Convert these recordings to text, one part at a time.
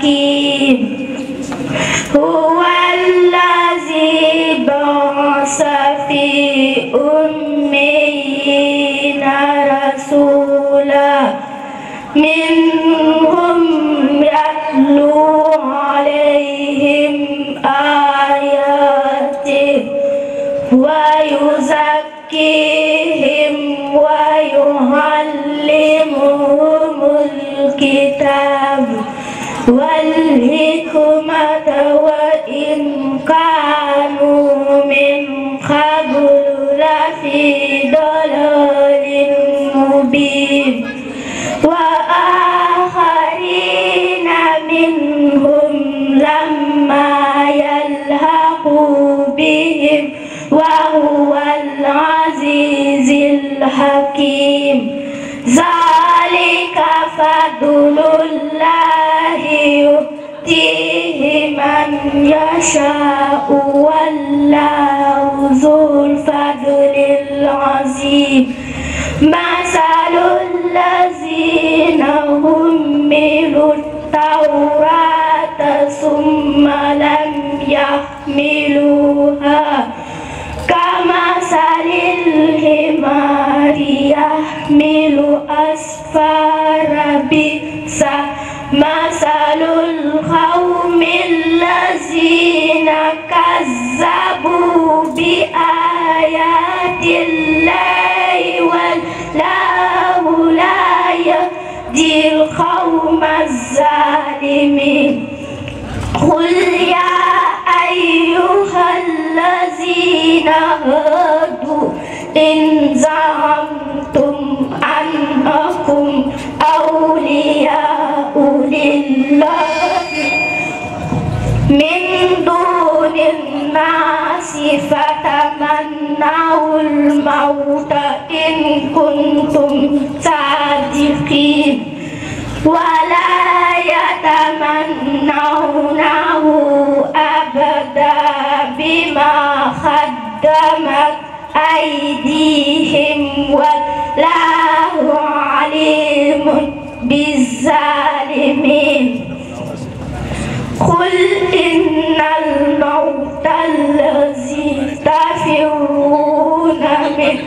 حكيم هو الذي بعث في أميين رسولا منهم يتلو عليهم آياته ويزكيهم ويعلمهم الكتاب والحكمة وإن كانوا من قبل لفي ضلال مبين وآخرين منهم لما يلحقوا بهم وهو العزيز الحكيم ذلك فضل الله يؤتيه من يشاء والله ذو الفضل العظيم مثل الذين حملوا التوراة ثم لم يحملوها كمثل الحمار يحمل أسفارا بئس مثل القوم الذين كذبوا بآيات الله والله لا يهدي القوم الظالمين قل يا أيها الذين هادوا إن زعمتم أنكم أولياء لله من دون الناس فتمنوا الموت إن كنتم صادقين ولا يتمنونه أبدا بما قدمت أيديهم والله عليم بالظالمين قل إن الموت الذي تفرون منه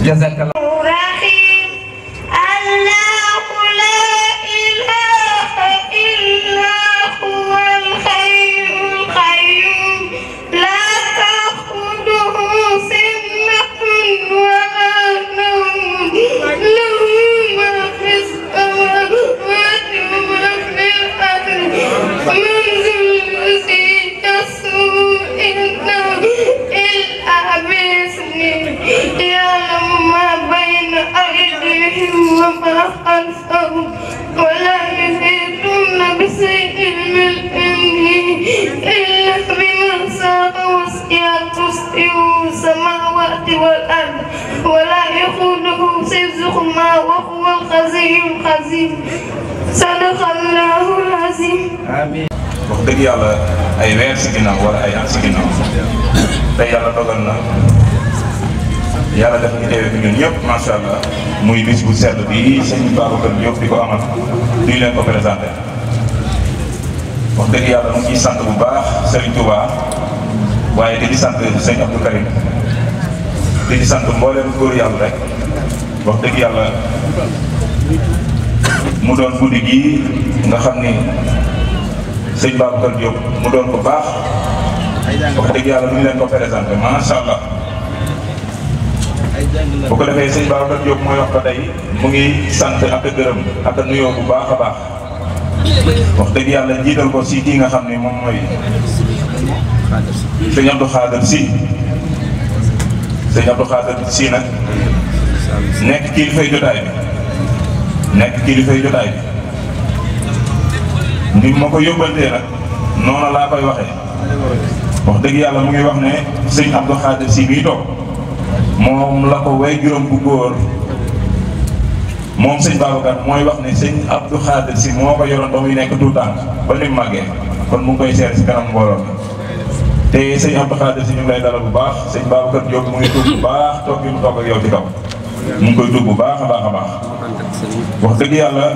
جزاك الله رحيم الله لا إله إلا هو الحي القيوم لا تأخذه سنة ولا نوم له ما في السماوات وما في الأرض من ذا الذي يشفع عنده إلا بإذنه يعلم ما بين أيديهم وما خلفهم ولا يحيطون بشيء من علمه إلا بما شاء وسع كرسيه السماوات والأرض ولا يؤوده حفظهما وهو العلي العظيم صدق الله العظيم. آمين. wax dëgg yàlla ay weer si ginnaaw wala ay at si ginnaaw tey yàlla dogal na yàlla def ñu teewee fi ñun ñëpp macha allah muy bis bu sell bi sëñ Babacar Diop di ko amal duñu leen ko présenté wax dëgg yàlla mu ngi ciy sant bu baax Serigne Touba waaye di sant sëñ Abdou Karim di sant mbooleem góor yàlla rek wax dëgg yàlla mu doon guddi gii nga xam ni sëñ Babacar Diop mu doon ko baax wax dëgg yàlla duñu leen ko présenté macha allah bu ko defee sëñ Babacar Diop mooy wax ba tey mu ngi sant ak a gërëm ak a nuyoo bu baax a baax wax dëgg yàlla jiital ko si kii nga xam ne moom mooy sëñ Abdou Khader si sëñ Abdou Khader si nag nekk kilifay jotaay bi ni ma ko yóbbantee nag noonu laa koy waxee wax dëgg yàlla mu ngi wax ne sëñ Abdou Khader si bii toog moom la ko way juróom bu góor moom sëñ Babacar mooy wax ne sëñ Abdou Khader si moo ko yoroon ba muy nekk tout tànk ba ni mu màggee kon mu ngi koy seet si kanam mbooloo mi te sëñ Abdou Khadir si ñu ngi lay dalal bu baax sëñ Babacar Diop mu ngi tuub bu baax toog bi mu toog ak yow ci kaw mu ngi koy tuub bu baax a baax a baax wax dëgg yàlla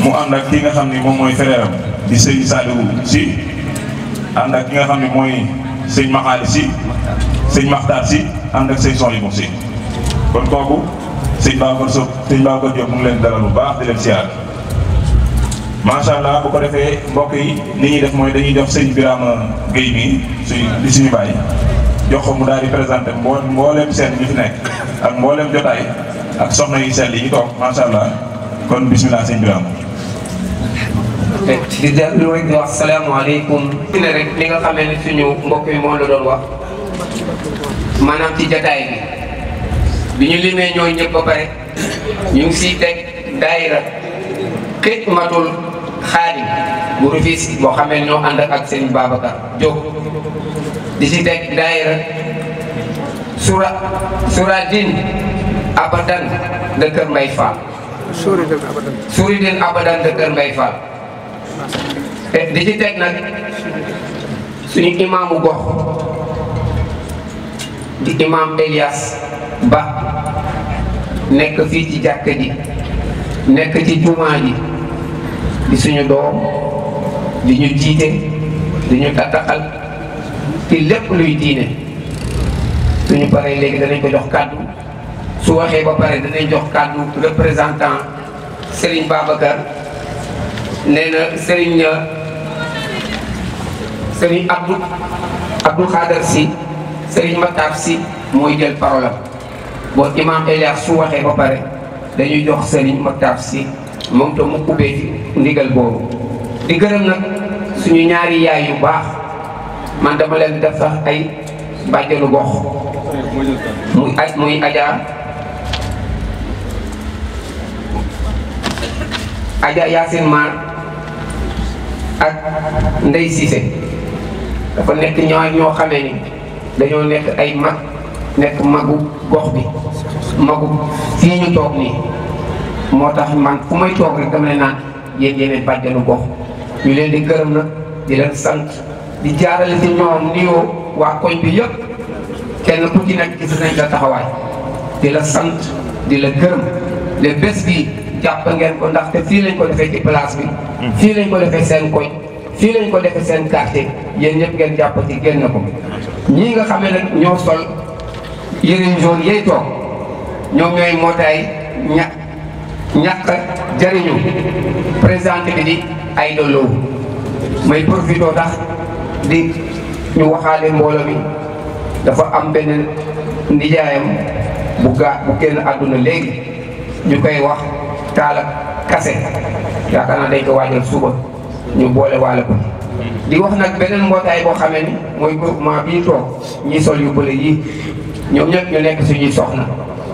mu ànd ak ki nga xam ni moom mooy frère am di sëñ Saliou si ànd ak ki nga xam ni mooy sëñ Maxaali si sëñ Maxtaar si ànd ak sëñ Soxna si kon kooku sëñ Babacar Diop mu ngi leen dalal bu baax di leen siyaar macha allah bu ko defee mbokk yi li ñuy def mooy dañuy jox sëñ Birama Guèye mi di suñu bàyyi jox ko mu daal di présenté mbooleem seen ñi fi nekk ak mbooleem jotaay ak soxna yi sell yi ñu toog macha allah kon bismillah sëñ Birama. di dellu rek di wax salaamaaleykum. fi ne rek li nga xamee ne suñu mbokk yi moom la doon wax maanaam ci jotaay bi ñu limee ñooy ñëpp ba pare ñu ngi siy teg daayira Xidmatul Xaadim bu Rufisque boo xamee ñoo ànd ak sëñ Babacar Diop di si teg daayira Souradine Abadan de Kër Mbay Fall. Souradine Abadan de Kër Mbay Fall. di ci teg nag suñu imaamu gox di imaam Elias Ba nekk fii ci jàkka ji nekk ci jumaa ji di suñu doom di ñu jiite di ñu tattaxal ci lépp luy diine suñu paree léegi danañ ko jox kàddu su waxee ba pare danañ jox kàddu représentant Serigne Babacar nee na Serigne Abdou Khader si Serigne Matar si mooy jël parole bon imam Elias su waxee ba pare dañuy jox Serigne Matar si moom tam mu ubbee ndigal boobu di gërëm nag suñu ñaari yaay yu baax man dama leen def sax ay bàjjenu gox muy Adja Yacine Mar ak Ndey Cissé dafa nekk ñoo xamee ni dañoo nekk ay mag nekk magu gox bi magu fii ñu toog nii moo tax man fu may toog rek dama leen naan yéen bàjjanu gox ñu leen di gërëm nag di leen sant di jaarale ci ñoom nuyoo waa koñ bi yëpp kenn ku ci nekk gis nañ la taxawaay di la sant di la gërëm le bés bi jàpp ngeen ko ndaxte fii lañ ko defee ci place bi fii lañ ko defee seen koñ fii lañ ko defee seen quartier yéen ñëpp ngeen jàpp ci génn ko ñii nga xam ne nag ñoo sol yëre jaune yey toog ñoom ñooy mbootaay ñàkk jariñu présenté bi di ay doloo may profito tax di ñu waxaale mbooloo mi dafa am benn nijaayam bu génn àdduna léegi ñu koy wax Talla Kase yaakaar naa dañ ko waajal suba ñu boole waale ko di wax nag beneen mbootaay boo xamee ni mooy groupement bii toog ñi sol yu bële yi ñoom ñëpp ñu nekk suñuy soxna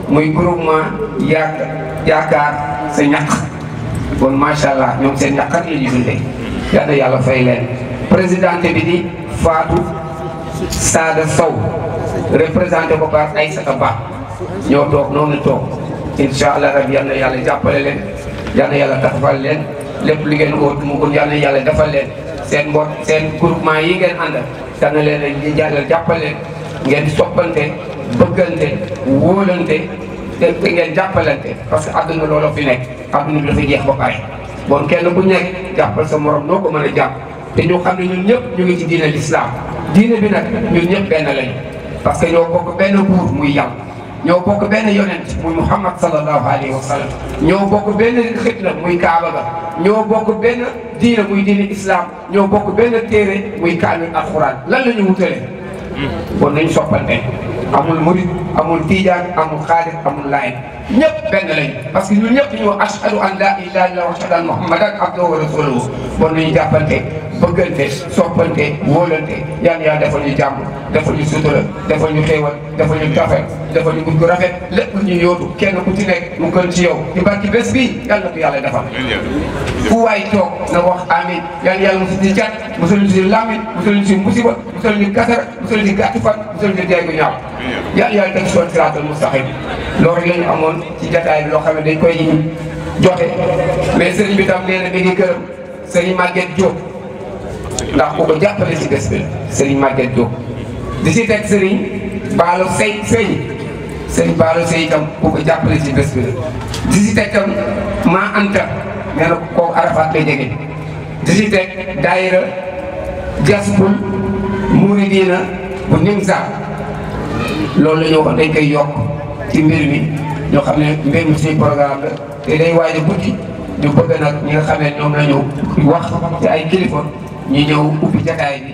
muy groupement yaakaar sa ñaq bon macha allah ñoom seen ñaqat la ñu dundee yal na yàlla fay leen présidente bi di Fatou Sada Sow représenté ko par Aïssata Ba ñoo toog noonu toog incha allah rabi yal na yàlla jàppale leen yal na yàlla taxawal leen lépp li ngeen óotu mu gën yal na yàlla defal leen seen mboot seen groupement yi ngeen àndal yal na leen yàlla jàppale leen ngeen soppante bëggante wóolante te ngeen jàppalante parce que àdduna looloo fi nekk àdduna bi dafa jeex ba pare bon kenn ku nekk jàppal sa morom noo ko mën a jàpp te ñu xam ne ñun ñëpp ñu ngi ci diine l'islam diine bi nag ñun ñëpp benn lañu parce que ñoo bokk benn buur muy yàlla ñoo bokk benn yonent muy Muhammad sallallahu alayhi wa sallam ñoo bokk benn xibla muy Kaaba ga ñoo bokk benn diine muy diine islam ñoo bokk benn téere muy kaamil alquran lan la ñu wutale bon nañu soppante amul murid amul tijaan amul xaadir amul laayeen ñëpp benn lañu parce que ñun ñëpp ñu ashhadu an la ilaha illallah wa ashhadu anna muhammadan abduhu wa rasuluhu bon nañu jàppante bëggante soppante wóolante yal na yàlla defal ñu jàmm defal ñu sutura defal ñu xéewal defal ñu tafet defal ñu gudd gu rafet lépp lu ñu yóotu kenn ku ci nekk mu gën ci yow ci barki bés bi yàlla na ko yàlla defal fu waay toog na wax amin yal na yàlla musul ci cat musul ñu ci lamit musul ñu ci musiba musul ñu kasara musul ñu gàtt fan musul ñu dee gu ñaaw yàlla yàlla teg soon siraatal mustaqim loolu rek la ñu amoon ci jataay bi loo xam ne dañ koy joxe mais sëriñ bi tam nee na mi ngi gërëm sëriñ Maguette Diop ndax ku ko jàppale ci bés bi la Serigne Maguette Diop di ci teg Serigne Baalo Serigne Baalo Sey itam ku ko jàppale ci bés bi la di ci teg tam maa Anta nee na kooku Arafat lay jege di ci teg daayira Jasbul Mouridina bu Nimza loolu la ñu waxoon dañ koy yokk ci mbir mi ñoo xam ne mbir mi suñu programme la te day waaj a guddi ñu bëgg nag ñi nga xam ne ñoom la ñu wax ci ay kilifa ñu ñëw ubbi jataay bi.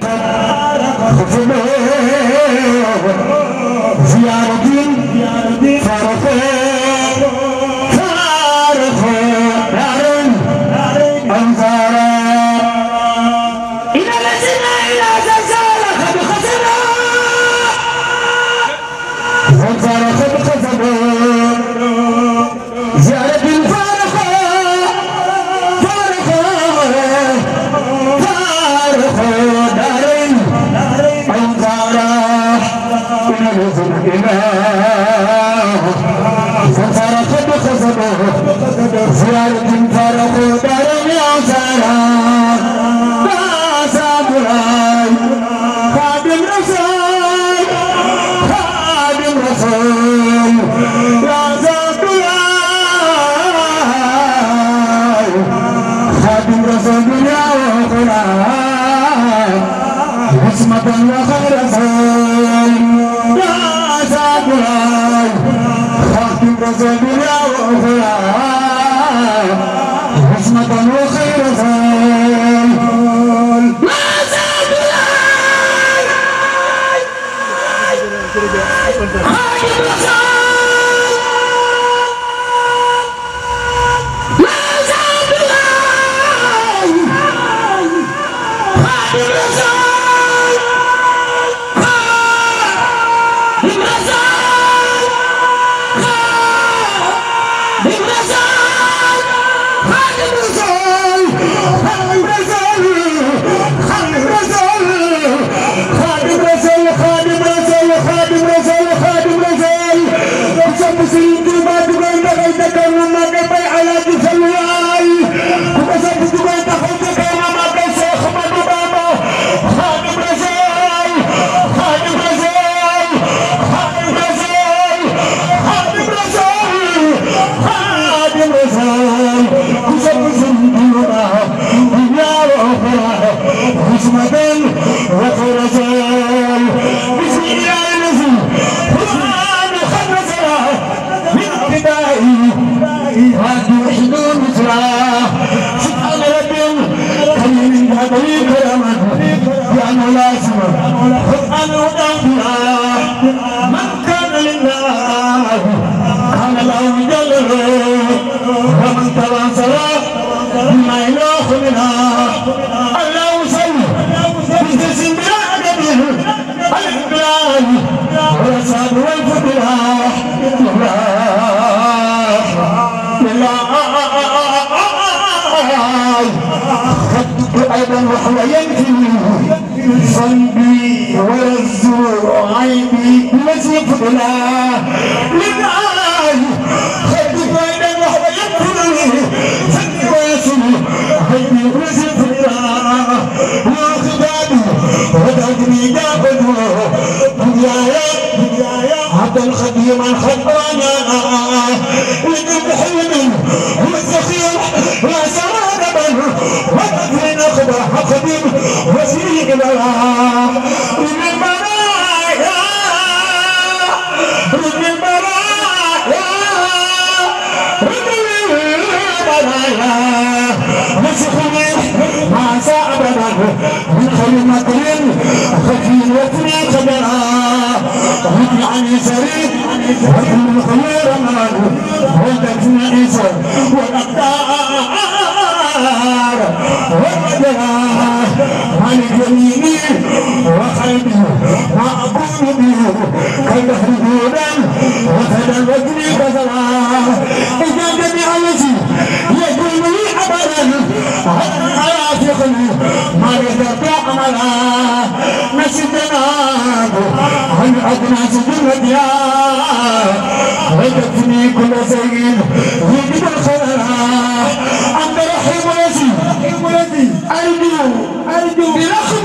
أرجو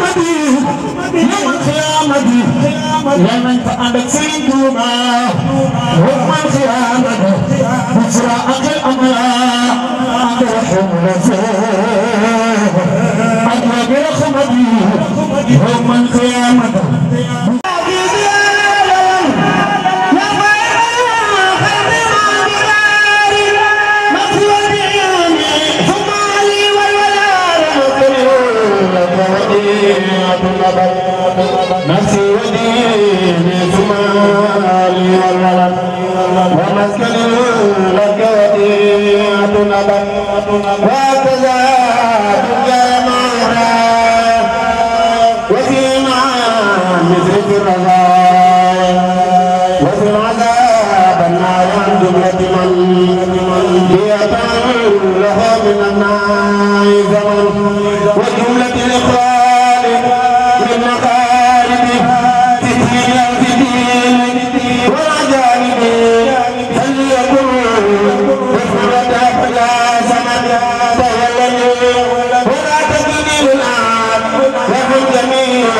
yal nañ fa ànd ak Serigne Touba man xiyaamata busra akil amra ak rahmuna ak bi rahmati man xiyaamata نفسي وديني ثم لي والولد ومسكن لك وديعة أبد وكذا دنيا مهرا وفيما مثل في الرضايا وفي العذاب النار عن جملة من ليتم له من النار زمن وجملة الإخوان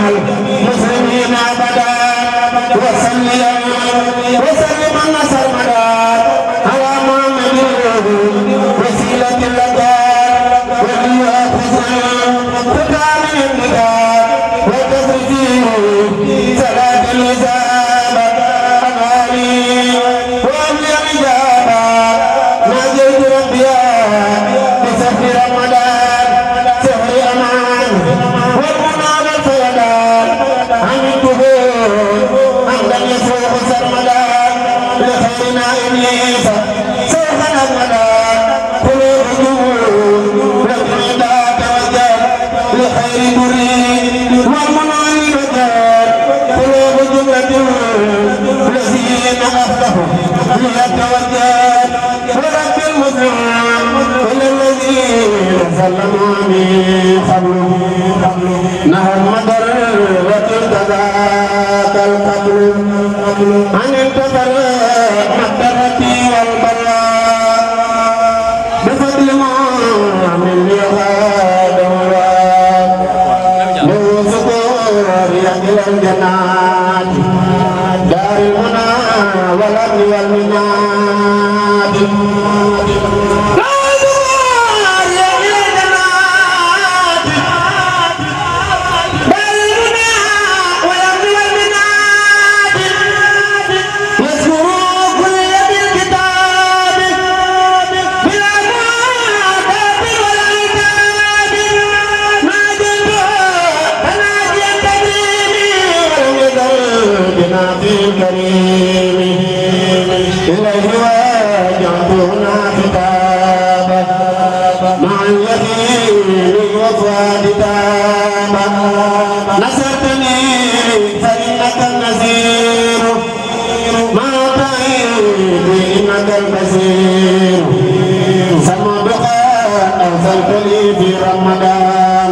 المسلمين أبدا وسلم النصر مدى على محمد وسيلة لك وليأخذ ختام النداء وتصرفيه صلاة الإجابة أمالي وأمي الإجابة ناجيت ربي بسهر رمضان سهر أمان والمنى بالفيضان عملته عمدا يسوق سرمدا لخير نائميس سوقا أبدا قلوب جمهور لكن إذا توجه لخير مريد والمنى لمجال قلوب جملة الذين أفلحوا ليتوجه ورب المسلمين إلى الذين سلموا من قبل نهر مدر وتلتذاك القبل عن انتظر مقدرتي والبلاء بفضل من يغاد وراد له سكور إلى الجنات دار المنى والأمن والمناد الكريم إليه واجعتنا خطابا مع اليقين وفؤاد تابا نصرتني فإنك النذير ما تعيدي إنك البصير سما بقاء أوصلت لي في رمضان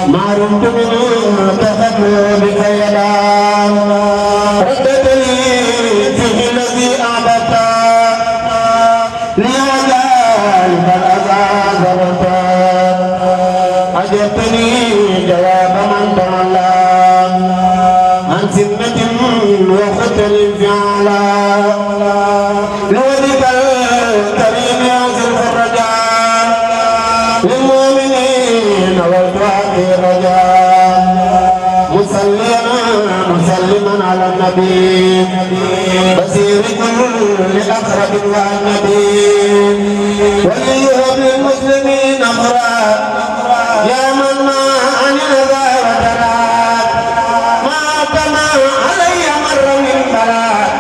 ما رمت منه تخلو بك يدان ردت لي فيه الذي أعبدت ليجعلك الأذى زرتا أجبتني جواب من تولى عن سنة وختل فعلا لوجهك الكريم يصرف الرجاء للمؤمنين والدعاء رجاء مسلما على النبي بصير كل أقرب والنبي وليهب للمسلمين أخرى يا من ما عن الأذى وتراك ما كما علي مر من بلاك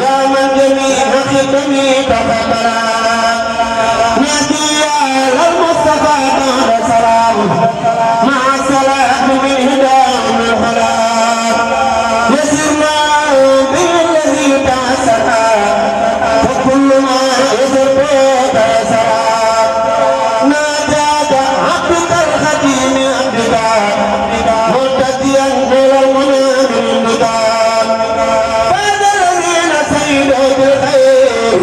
يا من جميع خدمي تقبلا نادي على المصطفى بعد سلام مع السلام من هداه من خلاق يسرنا بالذي تعسرا فكل ما يسر تيسرا ناداك عبدك الخديم عبدك مرتديا إلى المنى من عندك بعد الذين سيدوا بالخير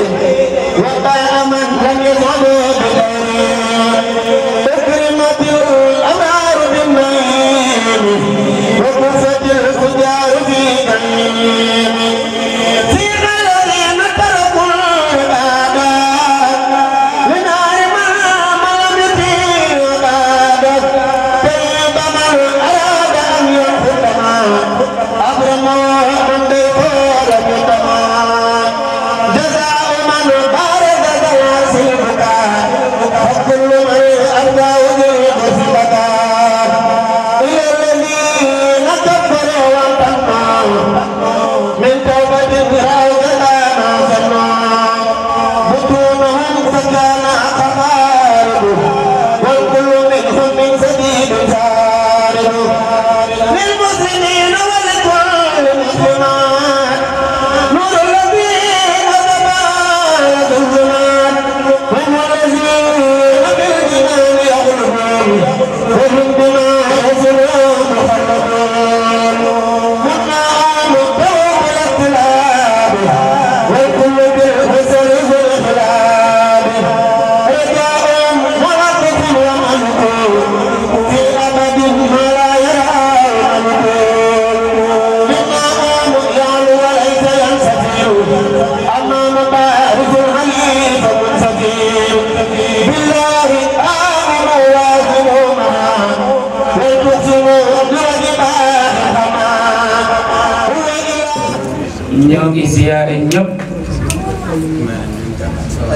ñoo ngi ziyaare ñëpp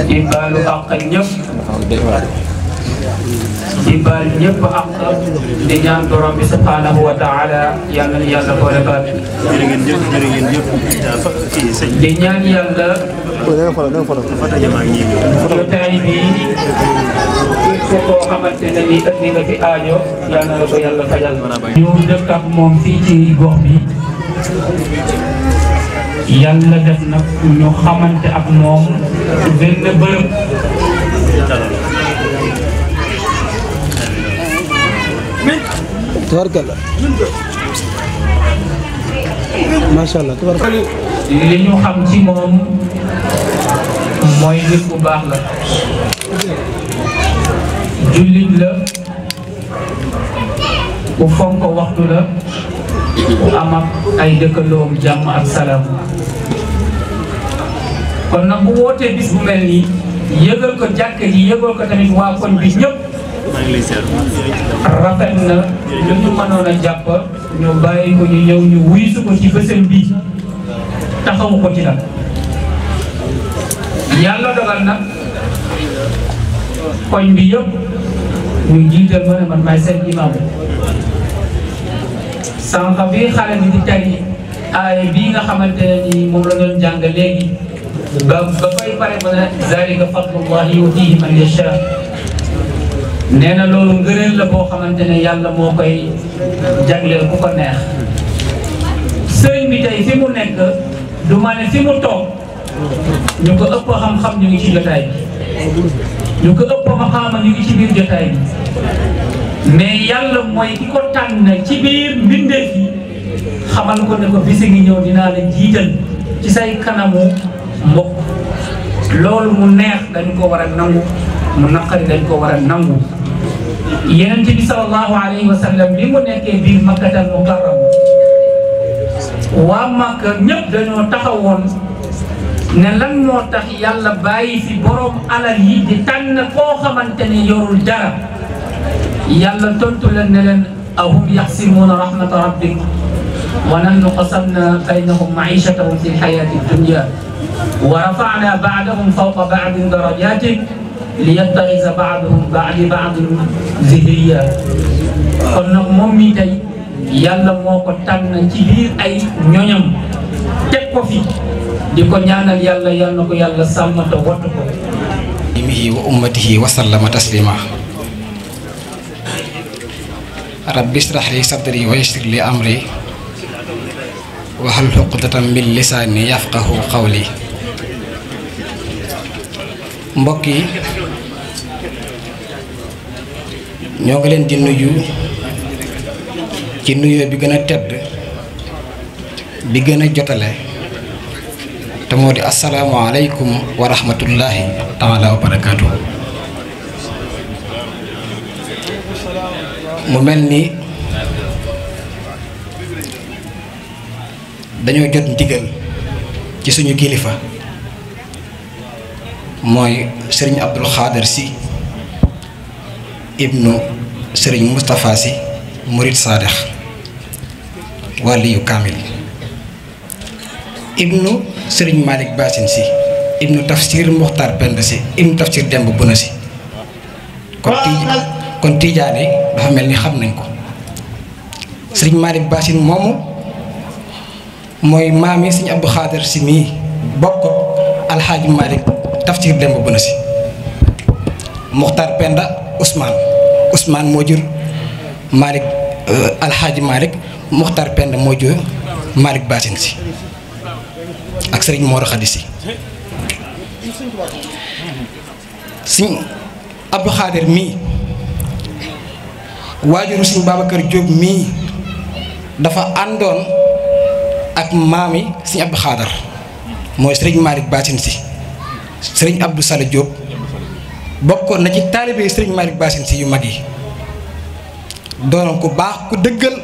di baalu àq ñëpp di baal ñëpp àq di ñaan borom bi subhanahu wa taala yal na yàlla boole baal di ñaan yàlla jotaay bi képp koo xamante ne ni ëndi nga fi aajo yal na la ko yàlla fajal. ñu dëkk ak moom fii ci gox bi yàlla def nag ñu xamante ak moom benn bërëb. tabarkalla macha allah tabarkalla. li ñu xam ci moom mooy nit bu baax la jullit la ku fonk waxtu la ku am ak ay dëkkandoom jàmm ak salaam kon nag bu wootee bis bu mel nii yëgal ko jàkk ji yëgal ko tamit waa koñ bi ñëpp rafet na lu ñu mënoon a jàpp ñu bàyyi ko ñu ñëw ñu wuysu ko ci bésam bi taxawu ko ci nag yàlla dogal nag koñ bi yëpp ñu jiital ma ne man maay seen imam sànq bi xale bi di tari aaya bii nga xamante ne ni moom la doon jàng léegi ba koy pare ba ne zalika fadlullahi yutihi man yasha nee na loolu ngëneel la boo xamante ne yàlla moo koy jagleel ku ko neex sëriñ bi tey fi mu nekk du ma ne fi mu toog ñu ko ëpp xam-xam ñu ngi ci jotaay bi ñu ko ëpp xam-xam ñu ngi ci biir jotaay bi mais yàlla mooy ki ko tànn ci biir mbindeef yi xamal ko ne ko bisi ngi ñëw dinaa la jiital ci say kanamu mbokk loolu mu neex dañ ko war a nangu mu naqari dañ ko war a nangu Yonent bi sallallahu alayhi wa sallam bi mu nekkee biir Makkatal Mukarram waa Makka ñëpp dañoo taxawoon ne lan moo tax yàlla bàyyi fi borom alal yi di tànn koo xamante ne yorul dara yàlla tontu leen ne leen ahum yaxsimuuna rahmata rabbik wa nahnu qasamna baynahum maichatahum fi lxayati dunya wa rafana baadahum fawqa baadin darajatin liyattaxisa baaduhum li baadin zihriya kon nag moom mi tey yàlla moo ko tànn ci biir ay ñoñam teg ko fi di ko ñaanal yàlla yal na ko yàlla sàmm te wattu ko. imihi wa ummatihi wa sallama taslima rabbi israh li sadri wa yassir li amri wahlul uqdatan min lisaani yafqahu qawli. mbokk yi ñoo ngi leen di nuyu ci nuyoo bi gën a tedd bi gën a jotale te moo di asalaamaaleykum wa rahmatullahi taala wa barakaatu. mu mel ni dañoo jot ndigal ci suñu kilifa mooy sëriñ Abdul Xaadir si ibnu sëriñ Moustapha si murid Sadex waliyu kaamil ibnu sëriñ Malick Basin si ibnu tafsir Muxtar Pend si ibnu tafsir Demb Buna si kon tiijaane dafa mel ni xam nañ ko. sëriñ Malick Basin moomu mooy maami sëriñ Abdou Xaadir si mii bokk alxaaji Malick tafsir Demb Buna si Muxtar Penda Ousmane moo jur Malick alxaaji Malick Muxtar Penda moo jur Malick Basin si ak sëriñ Mor Xadi si. sëriñ Abdou Xaadir mii waajuru sëriñ Babacar Diop mii dafa àndoon ak maami sëriñ Abdou Xaadir mooy sëriñ Malick Basin si sëriñ Abdou Sala Diop bokkoon na ci taalibe sëriñ Malick Basin si yu mag yi doonoon ku baax ku dëggal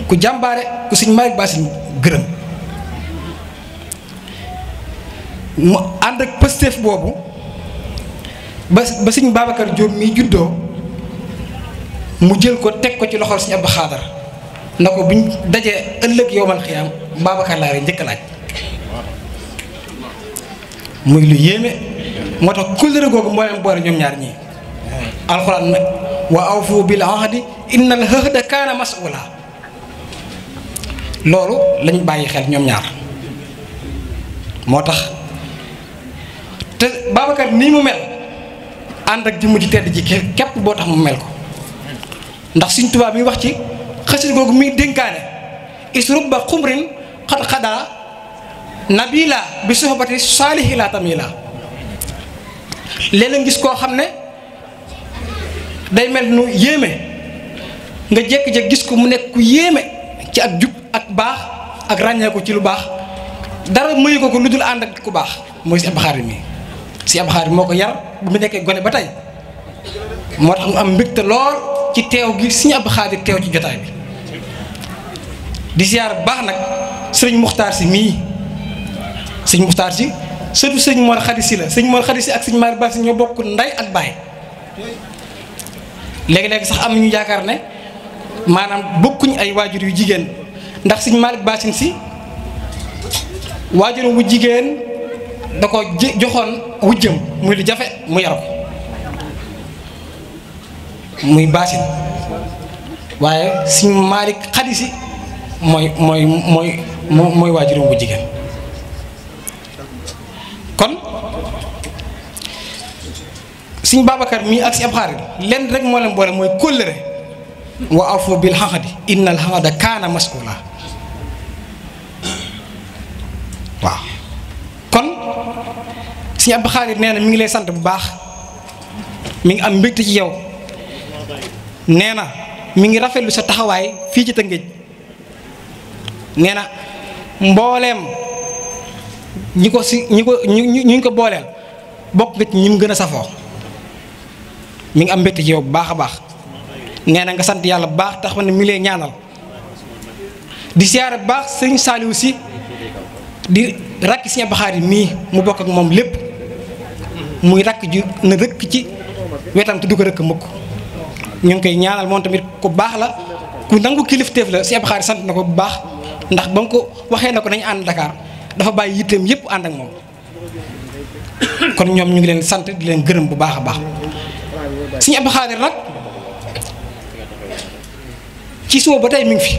ku jàmbaare ku sëriñ Malick Basin gërëm mu ànd ak pëstéef boobu ba sëriñ Babacar Diop mii juddoo mu jël ko teg ko ci loxol sëriñ Abdou Xaadir na ko buñ dajee ëllëg yowmal xiyaam Babacar laa lay njëkk a laaj muy lu yéeme moo tax kóllëre googu mboolem boole ñoom ñaar ñii alxuraan nag wa awfu bil ahdi innal ahda kaana mas'uula loolu lañ bàyyi xel ñoom ñaar moo tax te Babacar nii mu mel ànd ak jëmm ji tedd ji képp boo tax mu mel ko ndax Sëriñ Tuubaa mi wax ci xasit googu muy dénkaane isrub ba xumrin xat xadaa nabila bi sohbati saalihi la tamila léeg-léeg gis koo xam ne day mel nu yéeme nga jékki-jékki gis ko mu nekk ku yéeme ci ak jub ak baax ak ràññeeku ci lu baax dara mayu ko lu dul ànd ak ku baax mooy si Abdou Khadre mi si Abdou Khadre moo ko yar bu mu nekkee gone ba tey moo tax mu am mbégte lool ci teew gi Sëriñ Abdou Khadre teew ci jotaay bi di ziar bu baax nag sëriñ Muxtaar si mii sëriñ Muxtaar si surtout sëriñ Mor Khady si la sëriñ Mor Khady si ak sëriñ Malick Ba si ñoo bokk nday ak baay léegi-léegi sax am ñu yaakaar ne maanaam bokkuñ ay waajur yu jigéen ndax sëriñ Malick Ba si waajuram wu jigéen da ko joxoon wujjam muy lu jafe mu yar ko muy baasin waaye sëriñ Malick Khady si mooy waajuram bu jigéen kon Sëriñ Babacar mii ak si Abdou Khadre lenn rek moo leen boole mooy kóllëre wa awfu bil ahdi innal ahda kaana mas'uula waaw kon Sëriñ Abdou Khadre nee na mi ngi lay sant bu baax mi ngi am mbégte ci yow nee na mi ngi rafetlu sa taxawaay fii ci Tëngéej nee na mbooleem ñi ko booleel bokk nga ci ñi mu gën a safoo mi ngi am mbégte ci yow bu baax a baax nee na nga sant yàlla bu baax tax ne mi lay ñaanal di siyaare bu baax sëñ Saliou si di rakk Sëriñ Abdou Khadre mii mu bokk ak moom lépp muy rakk ju na rëkk ci wetam te du ko rëkk mukk ñu ngi koy ñaanal moom tamit ku baax la ku nangu kilifteef la Sëriñ Abdou Khadre sant na ko bu baax ndax ba nga ko waxee na ko nañu ànd Dakar dafa bàyyi yitteem yépp ànd ak moom kon ñoom ñu ngi leen sant di leen gërëm bu baax a baax Sëriñ Abdou Khadre nag ci suba ba tey mi ngi fi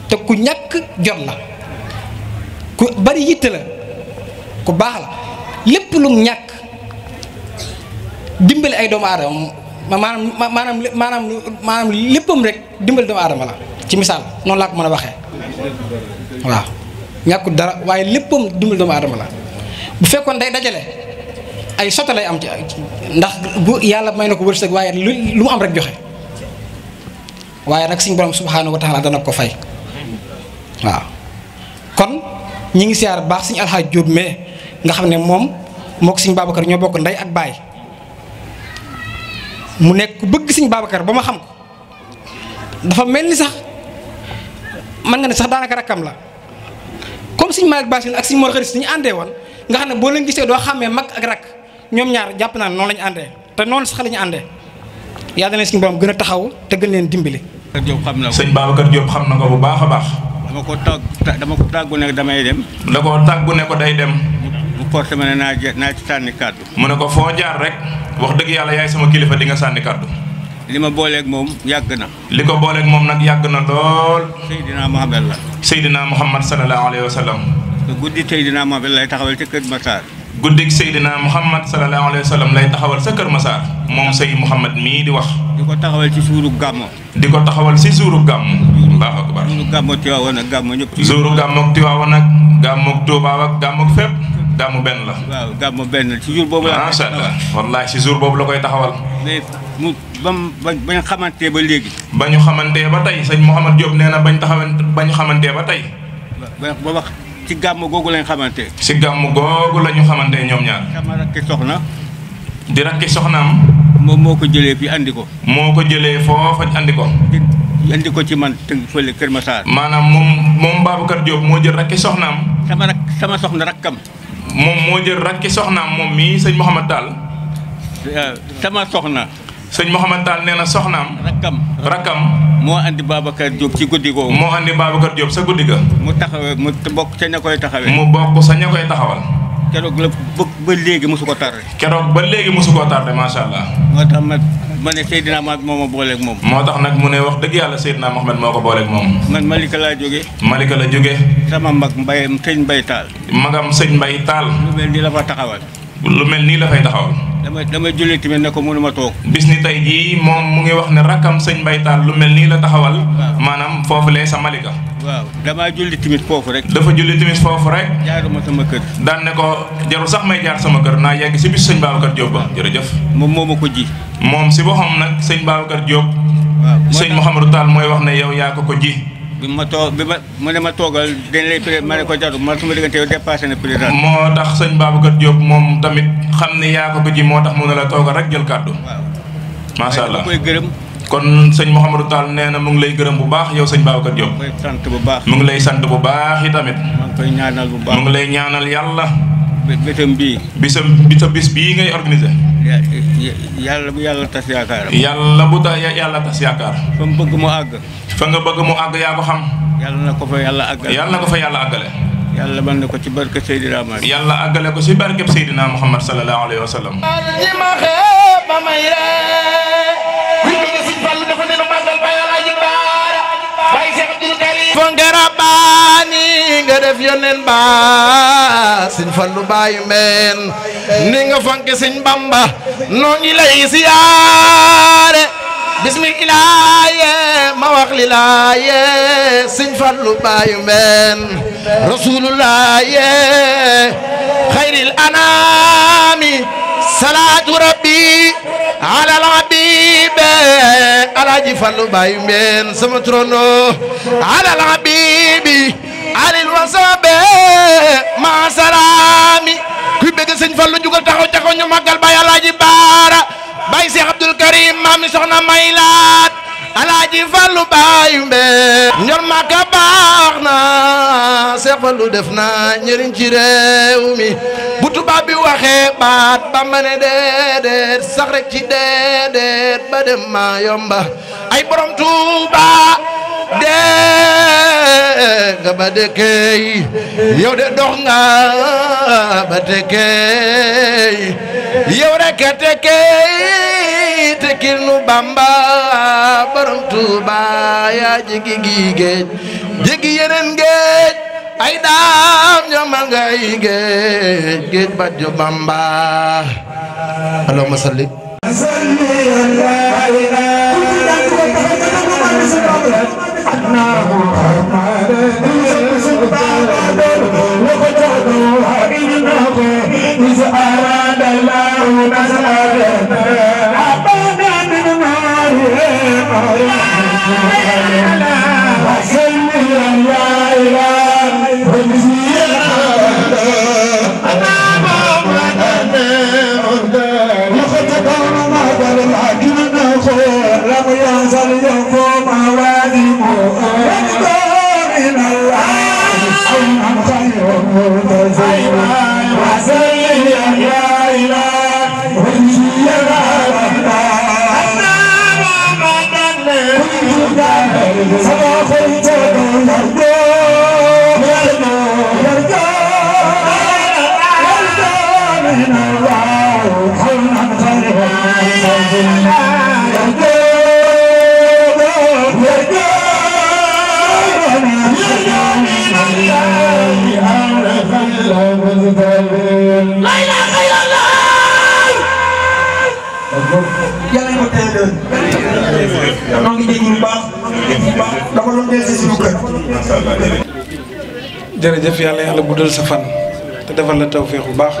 te ku ñàkk jot la ku bari yitte la ku baax la lépp lu mu ñàkk dimbali ay doomu aadama maanaam léppam rek dimbali doomu aadama la ci misaal noonu laa ko mën a waxee waaw ñàkkul dara waaye léppam dimbali doomu aadama la bu fekkoon day dajale ay soto lay am ci ndax bu yàlla may na ko wërsëg waaye lu mu am rek joxe waaye nag suñu borom subhaanahu wa taala dana ko fay waaw kon ñi ngi siyaar baax suñu alxaaj Jóob mais nga xam ne moom moo ko suñu Babacar ñoo bokk ndey ak baay mu nekk ku bëgg suñu Babacar ba ma xam ko dafa mel ni sax mën nga ne sax daanaka rakkam la comme suñu Malick Bassine ak suñu Mor Khady si ñu àndee woon nga xam ne boo leen gisee doo xàmmee mag ak rakk ñoom ñaar jàpp naa ne noonu la ñu àndee te noonu sax la ñu àndee yàlla na suñu borom gën a taxaw te gën leen dimbali. sëñ Babacar Diop xam na ko bu baax a baax. dama ko tàggu ne damay dem. da ko tàggu ne ko day dem. mu forcé ma ne naa ci sànni kàddu. mu ne ko foo jaar rek wax dëgg yàlla yaay sama kilifa di nga sànni kàddu. li ma booleeg moom yàgg na. li ko booleeg moom nag yàgg na lool. Seydina Mohamed la. Seydina Muhammad sallallahu alayhi wa sallam. te guddi Seydina Mohamed lay taxawal ca Kër Massar. guddik Seydina Muhammad sallallahu alayhi wa sallam lay taxawal sa Kër Massar moom Sey Muhammad mii di wax. di ko taxawal ci suuru gàmmo. di ko taxawal si suuru gàmmu. Allahu akbar. suuru gàmmo Tiwaawan ak gàmmo ñëpp. suuru gàmmu ak Tiwaawan ak gàmmu ak Tuubaa ak gàmmu ak fépp gàmmu benn la. waaw gàmmo benn ci jour boobu la. macha allah wallaahi si jour boobu la koy taxawal. mais mu ba ñu xamante ba léegi. ba ñu xamante ba tey sëñ Mouhamad Diop nee na ba ñu xamante ba tey. ba wax ci gàmmu googu lañ xamante. si gàmmu googu la ñu xamante ñoom ñaar. sama rakki soxna. di rakki soxnaam. moom moo ko jëlee fi andi ko. moo ko jëlee foofa andi ko. andi ko ci man te fële Kër Massar. maanaam moom Babacar Diop moo jël rakki soxnaam. sama soxna rakkam. moom moo jël rakki soxnaam moom mii sëñ Mouhamad Tall. sama soxna. sëñ Mouhamad Tall nee na soxnaam. rakkam. moo andi Babacar Diop ci guddi googu. moo andi Babacar Diop sa guddi ga. mu taxawee mu bokk sa ña koy taxawee. mu bokk sa ña koy taxawal. keroog la ba léegi mosu ko tardé. keroog ba léegi mosu koo tardé macha allah. moo tax ma ne Seydina Mohamed moo ma booleeg moom. moo tax nag mu ne wax dëgg yàlla Seydina Mohamed moo ko booleeg moom. man Malika laa jógee. Malika la jóge. sama mag sëñ Mbay Taal. magam sëñ Mbay Taal. lu mel nii la fa taxawal. lu mel nii la fay taxawal. dama julli tamit ne ko mënuma toog. bis ni tey jii moom mu ngi wax ne rakkam sëñ Mbay Taal lu mel nii la taxawal. maanaam foofu lee sa Malika. waaw damaa julli tamit foofu rek. dafa julli tamit foofu rek. jaaruma sama kër. daan ne ko jarul sax may jaar sama kër naa yegg si bis sëñ Babacar Diop ba jërëjëf. moom moo ma ko ji. moom si boppam nag sëñ Babacar Diop. waaw sëñ Mouhamadou Tall mooy wax ne yow yaa ko ji. bi ma ne ma toogal dañ lay ma ne ko jarul man suma diggante yow dépassé na président. moo tax sëñ Babacar Diop moom tamit xam ne yaa ko ji moo tax mu ne la toogal rek jël kàddu. waaw macha allah koy gërëm. kon sëñ Mouhamadou Tall nee na mu ngi lay gërëm bu baax yow sëñ Babacar Diop. koy sant bu baax. mu ngi lay sant bu baax i tamit. maa ngi koy ñaanal bu baax. mu ngi lay ñaanal yàlla. bëtam bii. bis bii ngay organisé. yàlla bu yàlla tas yaakaar. yàlla bu yàlla tas yaakaar. fa mu bëgg mu àgg. fa nga bëgg mu àgg yaa ko xam. yàlla na ko fa yàlla àggale. yàlla na ko fa yàlla àggale. yàlla mën na ko ci barke Seydina Muhammad. yàlla àggale ko ci barkeb Seydina Muhammad sallallahu alayhi wa sallam. fonke rabbaani nga def yonen ba Sëñ Fallu baayu meen ni nga fonke Sëñ Bamba noo ngi lay siyaare bismillaahi ma wax li laaye Sëñ Fallu baayu meen rasulullaahi xayril anaami salaatu rabbi alal habibe Alaaji Fallu baayu meen sama trono alal habibi alil wasabe ma salaami kuy bëgg Sëñ Fallu jugal taxaw ca ko ñu màggal Baay Alaaji Baara Baay Seex Abdul Karim maami soxna Maylaat Alaaji Fallu baayu meen ñor Makka baax na Seex Fallu def na njëriñ ci réew mi bu tubaab bi waxee baat Bamba ne déedéet sax rek ci déedéet ba dem ma yomba ay borom Tuuba dee nga ba dëkkey yow de dox nga ba dëkkey yow rek a tekkey tekkil nu Bamba borom Tuuba yaa jéggi gi géej jéggi yeneen géej ay daam ñamal nga ay géej ba jo Bamba allahumma salli yàlla ko tey leen maa ngi dégg lu baax dama doon del si suñu kër. jërëjëf yàlla guddal sa fan te defal la tawféex bu baax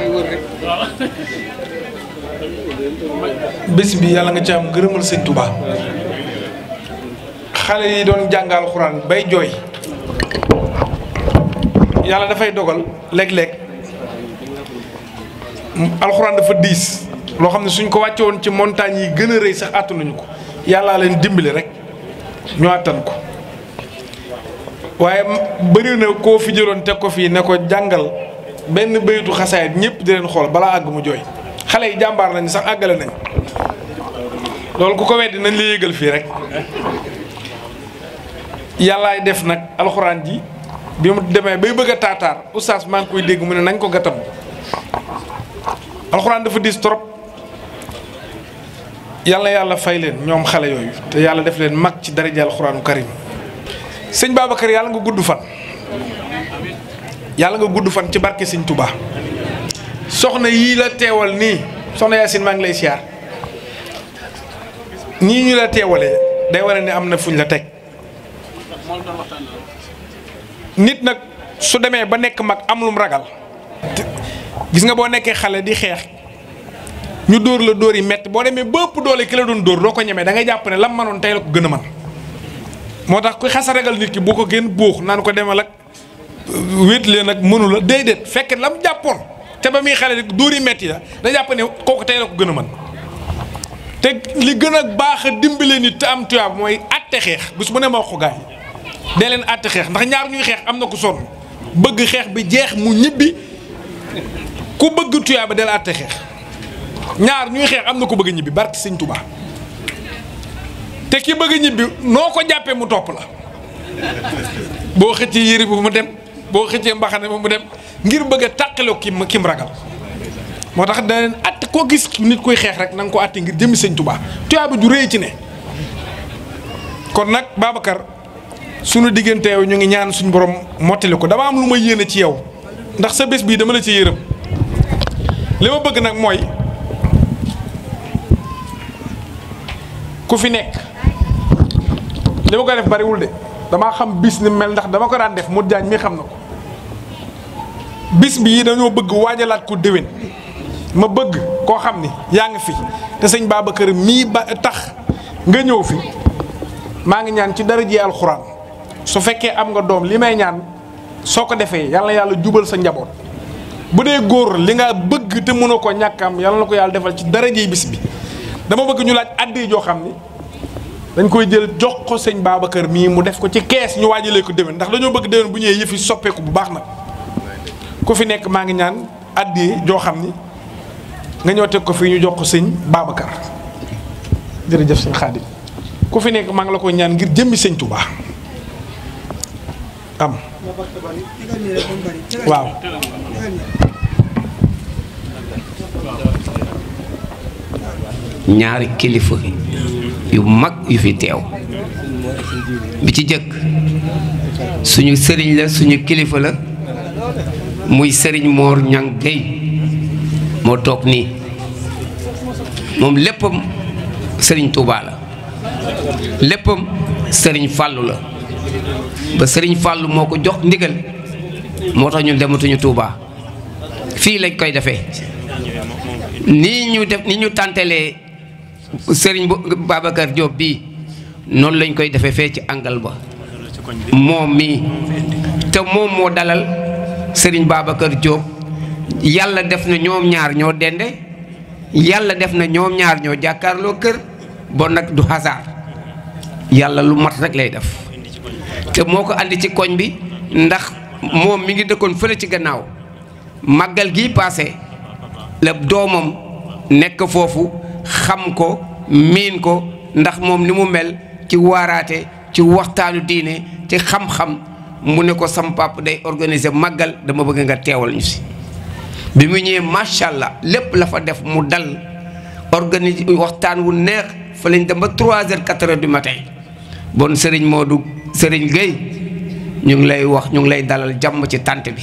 bés bi yàlla nga ci am gërëmal Sëñ Touba xale yi doon jàngal Alxuraan bay jooy yàlla dafay dogal léeg-léeg alxuraan dafa diis loo xam ne suñ ko wàcce woon ci montagne yi gën a rëy sax àttanuñu ko yàllaa leen dimbali rek ñu àttan ko waaye bëri na koo fi jëloon teg ko fii ne ko jàngal benn béytu xasaayit ñëpp di leen xool balaa àgg mu jooy xale yi jàmbaar nañ sax àggale nañ loolu ku ko weddi nañ la yëgal fii rek yàllaay def nag alxuraan ji bi mu demee bay bëgg a taataar oustaz maa ngi koy dégg mu ne nañ ko gàttam alxuraan dafa diis trop yàlla yàlla fay leen ñoom xale yooyu te yàlla def leen mag ci daraja alxuraanu karim sëñ Babacar yàlla nga gudd fan yàlla nga gudd fan ci barke sëñ Touba soxna yii la teewal nii soxna Yacine maa ngi lay siyaar nii ñu la teewalee day wane ne am na fuñ la teg nit nag su demee ba nekk mag am lum ragal gis nga boo nekkee xale di xeex ñu dóor la dóor yi metti boo demee ba ëpp doole ki la doon dóor doo ko ñemee da ngay jàpp ne lam manoon tey la ko gën a man moo tax kuy xas a ragal nit ki boo ko gën buux naan ko demal ak wéet leen ak mënu la déedéet fekk lam jàppoon te ba muy xale rek dóor yi metti la da jàpp ne kooku tey la ko gën a mën te li gën a baax a dimbale nit te am tuyaab mooy àtte xeex bis bu ne ma wax ko gaañ dee leen àtte xeex ndax ñaar ñuy xeex am na ku sonn bëgg xeex bi jeex mu ñibbi ku bëgg tuyaaba del àtte xeex ñaar ñuy xeex am na ku bëgg ñibbi barki sëñ Tuubaa te ki bëgg ñibbi noo ko jàppee mu topp la boo xëccee yëri bu mu dem boo xëccee mbaxane bu mu dem ngir bëgg a tàqaloo kim ragal moo tax da leen àtte koo gis nit kuy xeex rek na nga ko àtte ngir jëmmi sëñ Tuubaa tuyaaba ju rëy ci ne kon nag Babacar sunu digganteew ñu ngi ñaan suñu borom mottali ko dama am lu ma yéene ci yow ndax sa bés bii dama la ci yërëm li ma bëgg nag mooy ku fi nekk li ma ko def bariwul de damaa xam bis ni mel ndax dama ko daan def Modou Diagne mi xam na ko bis bii dañoo bëgg waajalaat ko déwén ma bëgg koo xam ni yaa ngi fi te sëñ Babacar mii ba tax nga ñëw fi maa ngi ñaan ci dara ji alxuraan su fekkee am nga doom li may ñaan soo ko defee yàlla yàlla jubal sa njaboot bu dee góor li nga bëgg te mënoo ko ñàkkam yàlla na ko yàlla defal ci dara ji bis bi dama bëgg ñu laaj addi joo xam ni dañ koy jël jox ko sëñ Babacar mii mu def ko ci kees ñu waajalee ko déwén ndax dañoo bëgg déwén bu ñëwee yëf yi soppeeku bu baax nag ku fi nekk maa ngi ñaan addi joo xam ni nga ñëw teg ko fii ñu jox ko sëñ Babacar jërëjëf sëñ Xaadim ku fi nekk maa ngi la koy ñaan ngir jëmmi sëñ Touba am waaw ñaari kilifa yu mag yu fi teew bi ci jëkk suñu sëriñ la suñu kilifa la muy sëriñ Mor Ñang Gueye moo toog nii moom léppam sëriñ Touba la léppam sëriñ Fàllu la ba sëriñ Fàllu moo ko jox ndigal moo tax ñun dematuñu Touba fii lañ koy defee nii ñu tàntalee sëriñ Babacar Diop bii noonu lañ koy defee fee ci angal ba moom mii te moom moo dalal sëriñ Babacar Diop yàlla def na ñoom ñaar ñoo dende yàlla def na ñoom ñaar ñoo jàkkaarloo kër bon nag du hasard yàlla lu mat rek lay def te moo ko andi ci koñ bi ndax moom mi ngi dëkkoon fële ci gannaaw màggal gi paase la doomam nekk foofu xam ko miin ko ndax moom ni mu mel ci waaraate ci waxtaanu diine ci xam-xam mu ne ko sam papa day organiser màggal dama bëgg nga teewal ñu si bi mu ñëwee macha allah lépp la fa def mu dal organiser waxtaan wu neex fa lañ dem ba 3h 4h du matin bon Serigne Modou Serigne Gueye ñu ngi lay wax ñu ngi lay dalal jàmm ci tànt bi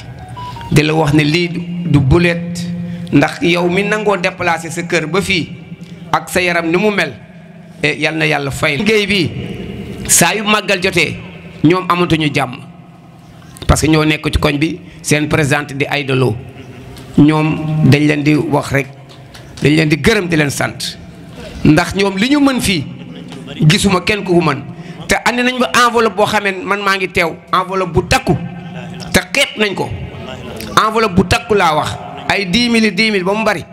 di la wax ne lii du bulet ndax yow mi nangoo déplacer sa kër ba fii ak sa yaram ni mu mel yal na yàlla fay Gueye bi saa yu màggal jotee ñoom amatuñu jàmm parce que ñoo nekk ci koñ bi seen présidente di Aïda Lo ñoom dañ leen di wax rek dañ leen di gërëm di leen sant ndax ñoom li ñu mën fii gisuma kenn ku mën te andi nañ ba enveloppe boo xamee man maa ngi teew enveloppe bu takku te xeet nañ ko enveloppe bu takku laa wax ay 10 000 ba mu bari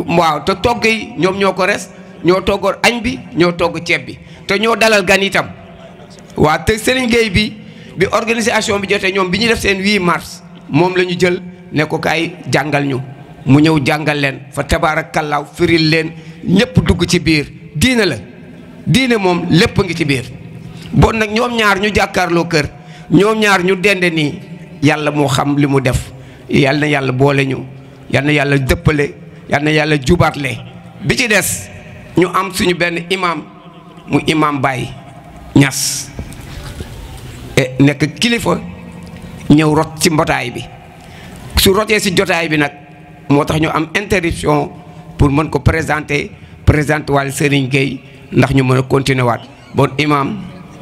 waaw te togg yi ñoom ñoo ko res ñoo toggoon añ bi ñoo togg ceeb bi te ñoo dalal gan itam waaw te Serigne Gueye bi organisation bi jotee ñoom bi ñuy def seen 8 mars moom la ñu jël ne ko kaay jàngal ñu mu ñëw jàngal leen fa tabaarakallaaw firil leen ñëpp dugg ci biir diine la diine moom lépp ngi ci biir bon nag ñoom ñaar ñu jàkkaarloo kër ñoom ñaar ñu dende nii yàlla moo xam li mu def yal na yàlla boole ñu yal na yàlla dëppale yal na yàlla jubaatle bi ci des ñu am suñu benn imam mu imam Baye Niass nekk kilifa ñëw rot ci mbootaay bi su rotee si jotaay bi nag moo tax ñu am interruption pour mën ko présenter wàll Serigne Gueye ndax ñu mën a continuer waat bon imam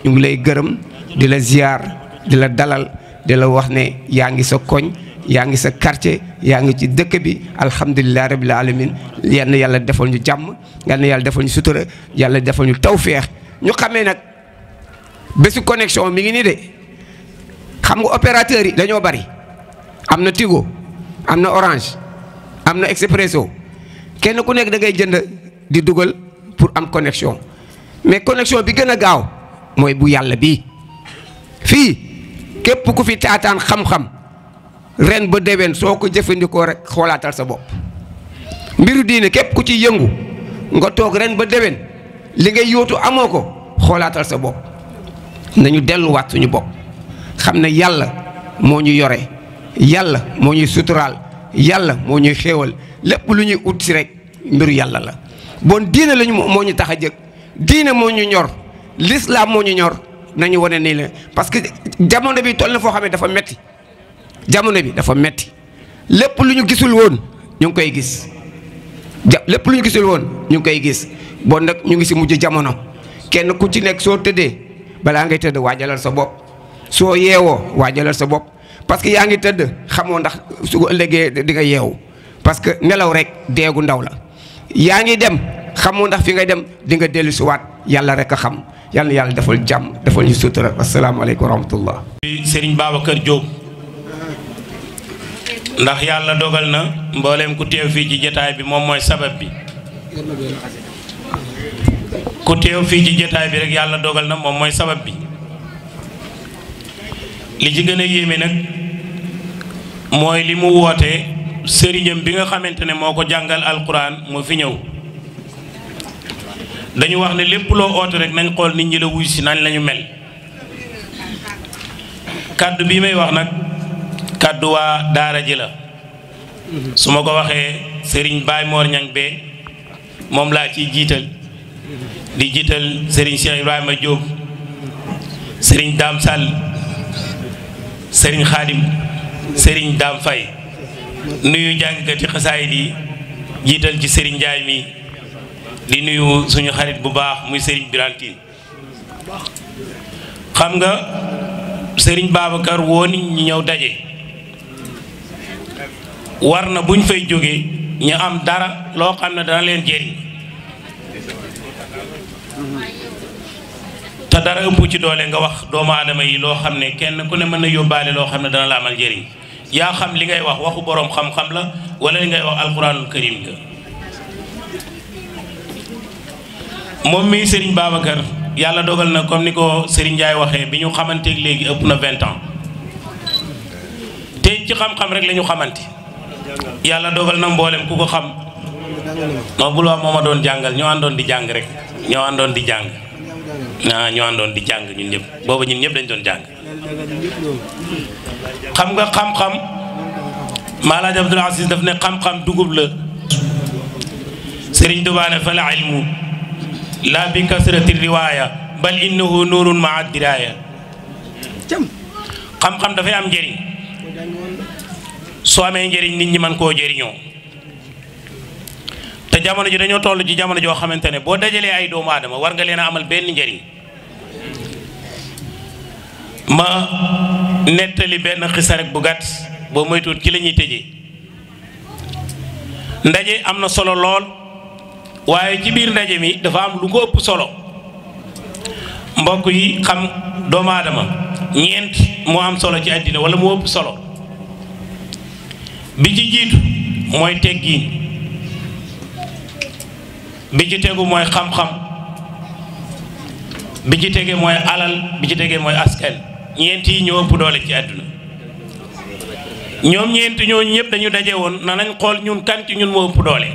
ñu ngi lay gërëm di la ziar di la dalal di la wax ne yaa ngi sa koñ yaa ngi sa quartier yaa ngi ci dëkk bi alhamdulilah rabbil alamin yal na yàlla defal ñu jàmm yal na yàlla defal ñu sutura yàlla defal ñu tawféex ñu xamee nag bésu connexion mi ngi nii de xam nga opérateurs yi dañoo bari am na Tigo am na Orange am na Expresso kenn ku nekk da ngay jënd di dugal pour am connexion mais connexion bi gën a gaaw mooy bu yàlla bii fii képp ku fi taataan xam-xam ren ba déwén soo ko jëfandikoo rek xoolaatal sa bopp mbiru diine képp ku ci yëngu nga toog ren ba déwén li ngay yóotu amoo ko xoolaatal sa bopp nañu delluwaat suñu bopp xam ne yàlla moo ñu yore yàlla moo ñuy suturaal yàlla moo ñuy xéewal lépp lu ñuy ut si rek mbiru yàlla la bon diine lañu moo ñu tax a jëg diine moo ñu ñor l'islam moo ñu ñor nañu wane nii la parce que jamono bi toll na foo xam ne dafa metti jamono bi dafa metti lépp lu ñu gisul woon ñu ngi koy gis lépp lu ñu gisul woon ñu ngi koy gis bon nag ñu ngi si mujj jamono kenn ku ci nekk soo tëddee balaa ngay tëdd waajalal sa bopp soo yeewoo waajalal sa bopp parce que yaa ngi tëdd xamoo ndax su ëllëgee di nga yeewu parce que nelaw rek deegu ndaw la yaa ngi dem xamoo ndax fi ngay dem di nga dellu si waat yàlla rek a xam yàlla na yàlla defal jàmm defal ñu sutura asalaamaaleykum wa rahmatullah. Serigne Babacar Diop ndax yàlla dogal na mbooleem ku teew fii ci jotaay bi moom mooy sabab bi ku teew fii ci jotaay bi rek yàlla dogal na moom mooy sabab bi li ci gën a yéeme nag mooy li mu woote sëriñam bi nga xamante ne moo ko jàngal alquran moo fi ñëw dañu wax ne lépp loo oote rek nañ xool nit ñi la wuy si nañ lañu mel kàddu bi may wax nag kàddu waa daara ji la su ma ko waxee sëriñ Baye Mor Ñang bee moom laa ciy jiital di jiital sëriñ Cheikh Ibrahima Diop sëriñ Dame Sall sëriñ Khadim sëriñ Dame Faye nuyu jàngkati xasaayid yi jiital ci sëriñ Ndiaye mi di nuyu suñu xarit bu baax muy sëriñ Birantine xam nga sëriñ Babacar woo nit ñi ñëw daje war na buñ fay jógee ñu am dara loo xam ne dana leen jëriñ te dara ëpp ci doole nga wax doomu aadama yi loo xam ne kenn ku ne mën na yóbbaale loo xam ne dana la amal njëriñ yaa xam li ngay wax waxu boroom xam-xam la wala li ngay wax alquranul karim nga moom mii Serigne Babacar yàlla dogal na comme ni ko Serigne Ndiaye waxee bi ñu xamanteeg léegi ëpp na 20 ans te ci xam-xam rek la ñu xamante yàlla dogal na mboolem ku ko xam non bul wax moo ma doon jàngal ñoo àndoon di jàng rek ñoo àndoon di jàng ñoo àndoon di jàng ñun ñëpp booba ñun ñëpp dañ doon jàng xam nga xam-xam Maalaaj Abdul Aziz daf ne xam-xam dugub la Serigne Touba ne fa la ilmu la bi kasrati riwaaya bal innahu nuurun maa diraaya xam-xam dafay am njëriñ soo amee njëriñ nit ñi mën koo jëriñoo te jamono ji dañoo toll ci jamono joo xamante ne boo dajalee ay doomu aadama war nga leen a amal benn njëriñ ma nettali benn xisa rek bu gàtt boo moytuwul ci la ñuy tëjee ndaje am na solo lool waaye ci biir ndaje mi dafa am lu ko ëpp solo mbokk yi xam doomu aadama ñeent moo am solo ci àddina wala moo ëpp solo bi ci jiitu mooy teggiin bi ci tegu mooy xam-xam bi ci tege mooy alal bi ci tege mooy askan ñeent yi ñoo ëpp doole ci àdduna ñoom ñeent ñooñu ñëpp dañu daje woon na nañ xool ñun kan ci ñun moo ëpp doole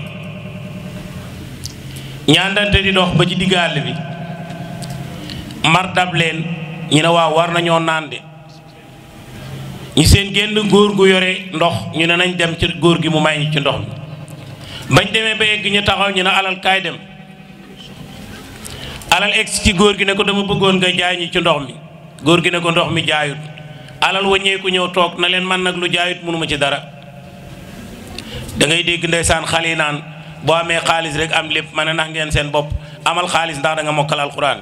ñaandante di dox ba ci digg àll bi mar dab leen ñu ne waaw war nañoo naan de ñu seen génn góor gu yore ndox ñu ne nañ dem ci góor gi mu may ñu ci ndox mi bañ demee ba egg ñu taxaw ñu ne alal kaay dem alal egg ci góor gi ne ko dama bëggoon nga jaay ñi ci ndox mi góor gi ne ko ndox mi jaayut alal wàññeeku ñëw toog na leen man nag lu jaayut mënuma ci dara da ngay dégg ndeysaan xale yi naan boo amee xaalis rek am lépp ma ne nax ngeen seen bopp amal xaalis ndax da nga mokkal alxuraan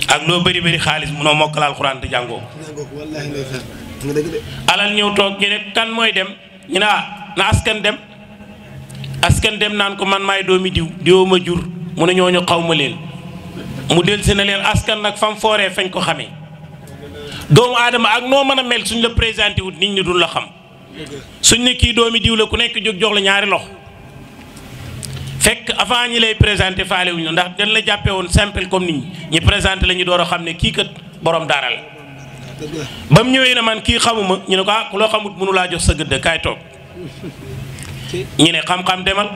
ak loo bëri bëri xaalis munoo mokkal alxuraan te jàngoo alal ñëw toog ñu ne kan mooy dem ñu ne na askan dem naan ko man maay doomi diwoo ma jur mu ne ñooñu xaw ma leen mu del si na leen askan nag fam fooree fañ ko xamee doomu aadama ak noo mën a mel suñ la présenté wut nit ñi duñ la xam suñ ne kii doomi diw la ku nekk jóg jox la ñaari loxo fekk avant ñi lay présenté faale wuñ la ndax dañ la jàppee woon simple comme nit ñi présenté la ñu door a xam ne kii kat borom dara la ba mu ñëwee na man kii xamuma ñu ne ko ku loo xamut mënu laa jox sa gëdd kaay toog ñu ne xam-xam demal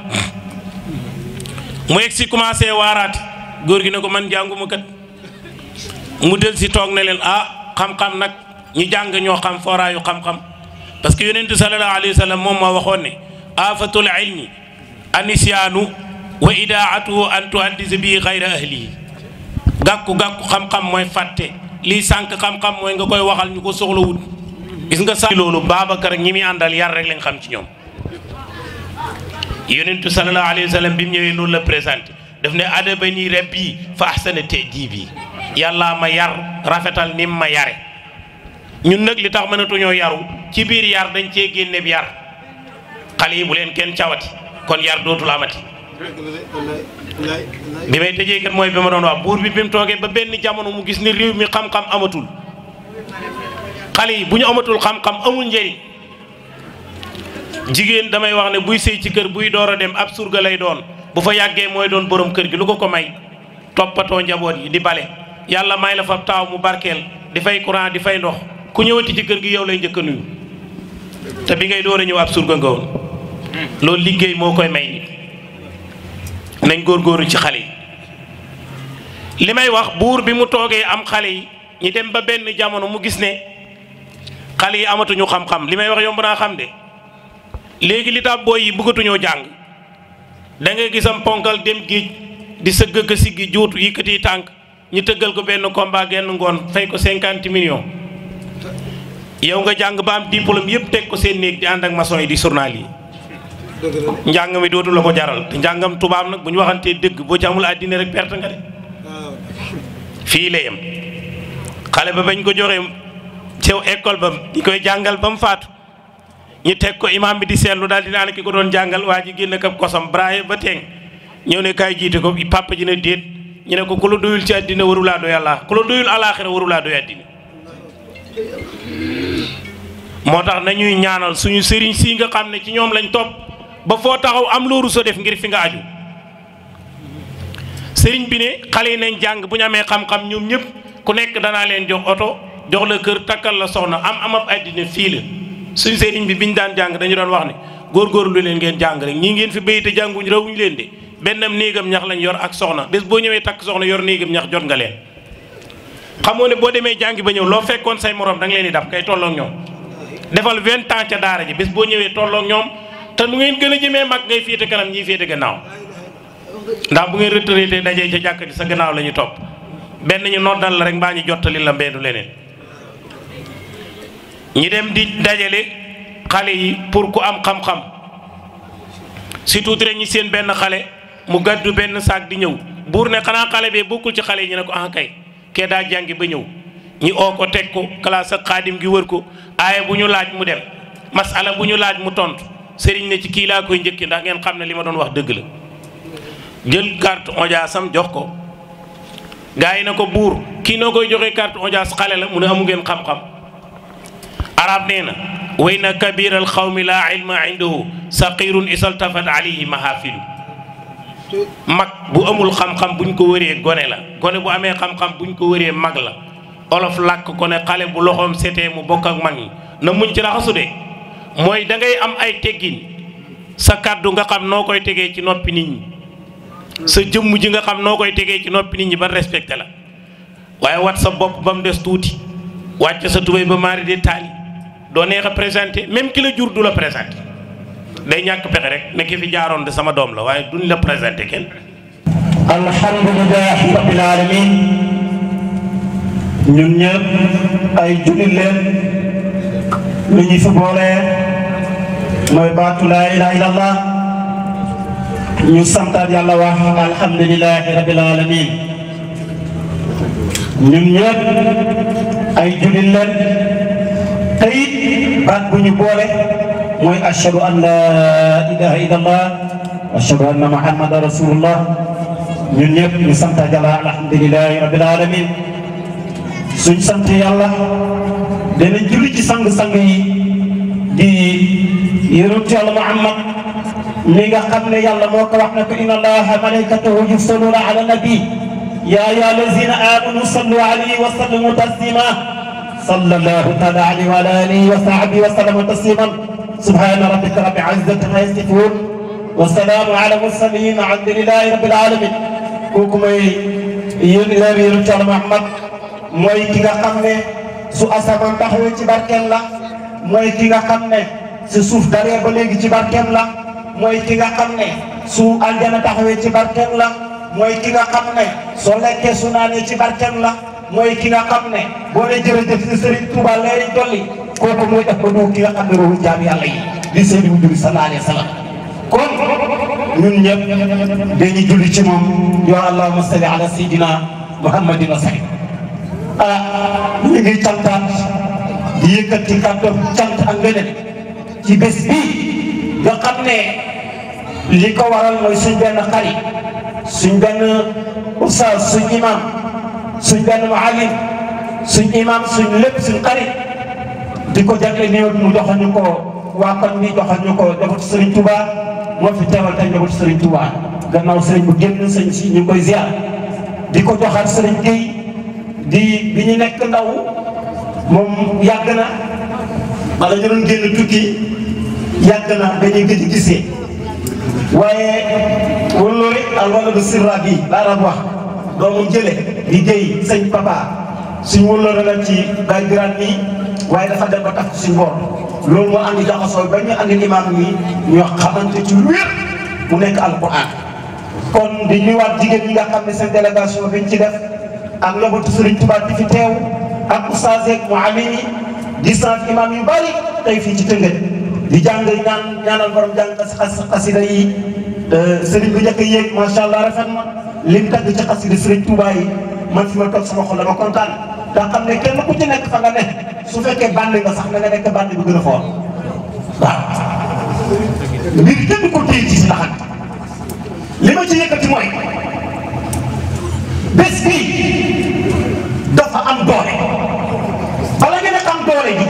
mu egg si commencé waaraati góor gi ne ko man jànguma kat mu del si toog ne leen xam-xam nag ñi jàng ñoo xam fooraayu xam-xam parce que yonent sallallahu alayhi wa sallam moom moo waxoon ne afatul ilmi anisyaanu wa idaatuhu an tuhaddisa bii xayra ahlihi gàkku xam-xam mooy fàtte lii sànq xam-xam mooy nga koy waxal ñu ko soxlawul gis nga sax loolu Babacar ñi muy àndal yar rek lañ xam ci ñoom yonentu sallallahu alayhi wa sallam bi mu ñëwee noonu la présenté daf ne adabani rabbi fa ahsana ta'dibi yàllaa ma yar rafetal ni ma yare ñun nag li tax mënatuñoo yaru ci biir yar dañ cee génne bi yar xale yi bu leen kenn cawati kon yar dootul amati bi may tëjee kat mooy bi ma doon wax buur bi mu toogee ba benn jamono mu gis ni réew mi xam-xam amatul xale yi bu ñu amatul xam-xam amul njëriñ jigéen damay wax ne buy sëy ci kër buy door a dem ab surga lay doon bu fa yàggee mooy doon borom kër gi lu ko may toppatoo njaboot yi di bale yàlla may la fa taaw mu barkeel di fay courant di fay ndox ku ñëwati ci kër gi yow lay njëkk a nuyu te bi ngay door a ñëw ab surga nga woon loolu liggéey moo koy may nit nañ góorgóorlu ci xale yi li may wax buur bi mu toogee am xale yi ñi dem ba benn jamono mu gis ne xale yi amatuñu xam-xam li may wax yomb naa xam de léegi li tax booy yi bëggatuñoo jàng da ngay gisam ponkal dem géej di sëgg ka siggi juutu yëkkati tànk ñu tëggal ko benn combat genn ngoon fay ko 50 millions yow nga jàng ba am diplôme yëpp teg ko seen néeg di ànd ak maçon yi di journal yi njàng mi dootu la ko jaral te njàngam tubaab nag bu ñu waxantee dëgg boo ci amul àddina rek perte nga de fii la yem xale ba bañ ko joxee cew école ba di koy jàngal ba mu faatu ñu teg ko imam bi di seetlu daal di naan ki ko doon jàngal waa ji génn kab kosam braille ba teeng ñëw ne kaay jiite ko papa ji ne déet ñu ne ko ku la doyul ci àddina warulaa doy àllaax ku la doyul àllaaxira warulaa doy àddina moo tax nañuy ñaanal suñu sëriñ sii nga xam ne ci ñoom lañ topp ba foo taxaw am looru sa def ngir fi nga aju sëriñ bi ne xale yi nañ jàng bu ñu amee xam-xam ñoom ñëpp ku nekk danaa leen jox oto jox la kër takkal la soxna amab àddina fii la suñu sëriñ bi biñ daan jàng dañu doon wax ne góorgóorlu leen ngeen jàng rek ñii ngeen fi béy te jànguñ rawuñ leen de bennam néegam ñax lañ yor ak soxna bés boo ñëwee takk soxna yor néegam ñax jot nga leen xamoo ne boo demee jàngi ba ñëw loo fekkoon say morom da nga leen di dab kay tolloog ñoom defal 20 ans ca daara ji bés boo ñëwee tolloog ñoom te nu ngeen gën a jëmee mag ngay féete kanam ñiy féete gannaaw ndax bu ngeen retraité dajee ca jàkk ji sa gannaaw la ñu topp benn ñu noddal la rek mbaa ñu jottali la mbeedu leneen ñi dem di dajale xale yi pour ku am xam-xam surtout rek ñi seen benn xale mu gàddu benn saak di ñëw buur ne xanaa xale bee bokkul ci xale yi ñu ne ko ah kay kee daa jàngi ba ñëw ñi oo ko teg ko classe ak xaadim gi wër ko aaye bu ñu laaj mu dem masala bu ñu laaj mu tontu sëriñ ne ci kii laa koy njëkki ndax ngeen xam ne li ma doon wax dëgg la jël carte audience am jox ko gars yi na ko buur kii noo koy joxee carte audience xale la mu ne amu ngeen xam-xam arab nee na way na kabiral xawmi laa ilma indahu saqirun isaltafat alayhi mahafilu mag bu amul xam-xam buñ ko wëree gone la gone bu amee xam-xam buñ ko wëree mag la olof làkk ko ne xale bu loxoom setee mu bokk ak mag ñi na muñ ci raxasu de mooy da ngay am ay teggin sa kàddu nga xam noo koy tegee ci noppi nit ñi sa jëmm ji nga xam noo koy tegee ci noppi nit ñi ba respecté la waaye wat sa bopp ba mu des tuuti wàcc sa tubéy ba maari de taali doo neex a présenté même ki la jur du la présenté day ñàkk pexe rek ne ki fi jaaroon de sama doom la waaye duñ la présenté kenn. alhamdulilah rabbil alamin ñun ñëpp ay jullit leen lu ñu fi boole mooy baatu laa ilaha illallah ñu santaat yàlla wax alhamdulilah rabbil alamin ñun ñëpp ay jullit leen te it baat bu ñu boole mooy ashhadu an laa ilaha illallah ashhadu anna muhammadan rasulullah ñun ñëpp ñu sant Yàlla alhamdulilahi rabbil alamin suñ sant yàlla dana julli ci sang-sang yi di yonent Yàlla Muhammad mi nga xam ne yàlla moo ko wax ne ko inna allaha malaikatahu yusalluna ala nabi ya ayyuha allazina amanu sallu alayhi wa sallimu taslima sallallahu taala alayhi wa ala alihi wa sahbihi wa sallama tasliman subhana rabbika rabbil izzati amma yasifun wa salaamun ala mursalin alhamdulilahi rabbil alamin kooku mooy yonent Yàlla Muhammad mooy ki nga xam ne su asamaan taxawee ci barkeem la mooy ki nga xam ne su suuf daree ba léegi ci barkeem la mooy ki nga xam ne su aljana taxawee ci barkeem la mooy ki nga xam ne soo lekkee su naanee ci barkeem la mooy ki nga xam ne boo ne jërëjëf si Sëriñ Tuuba leeri dolli kooku mooy def ba du ki nga xam ne ruuhu jaam yàlla yi di Seydi Wujudi sallallahu alayhi wa sallam kon ñun ñëpp dañuy julli ci moom yow allahumma salli ala sayyidina muhammadin wa sallim ñu ngi cantaat di yëkkati kàddu cant ak ngëneel ci bés bii nga xam ne li ko waral mooy suñ benn xarit suñ benn oustaz suñ imam suñ benn muallim suñ imam suñ lépp suñ xarit di ko jagle néew mu joxañu ko waa kon bi joxañu ko njabootu Serigne Touba moo fi teewal tey njabootu Serigne Touba gannaaw Serigne bu génn sëñ si ñu ngi koy ziar di ko joxaat Serigne Gueye di bi ñu nekk ndaw moom yàgg na bala ñu doon génn tukki yàgg na dañuy gëj gisee waaye wóllóore al waladu sirra bi laa daan wax doomu jële di Gueye sëñ papa suñ wóllóore la ci day biraan nii waaye dafa dem ba tax suñ boor loolu moo andi jaxasoo ba ñu andi imaam yi ñoo xamante ci wér mu nekk alquran kon di nuyuwaat jigéen ñi nga xam ne seen délégation biñ ci def ak njabootu Serigne Touba di fi teew ak oustaz ak muallim yi di sant imam yu bari tey fii ci Tëngéej di jàng ñaanal borom jàng xasida yi Serigne bu njëkk a yéeg macha allah rafet na lim tagg ci xasida Serigne Touba yi man fi ma toog sama xol dama kontaan daa xam ne kenn ku ci nekk fa nga ne su fekkee bànn nga sax na nga nekk bànn bu gën a foor waaw mbir kenn ko téye ci si laxat li ma ci yëkkati mooy bés bii dafa am doole bala ngeen a xam doole gi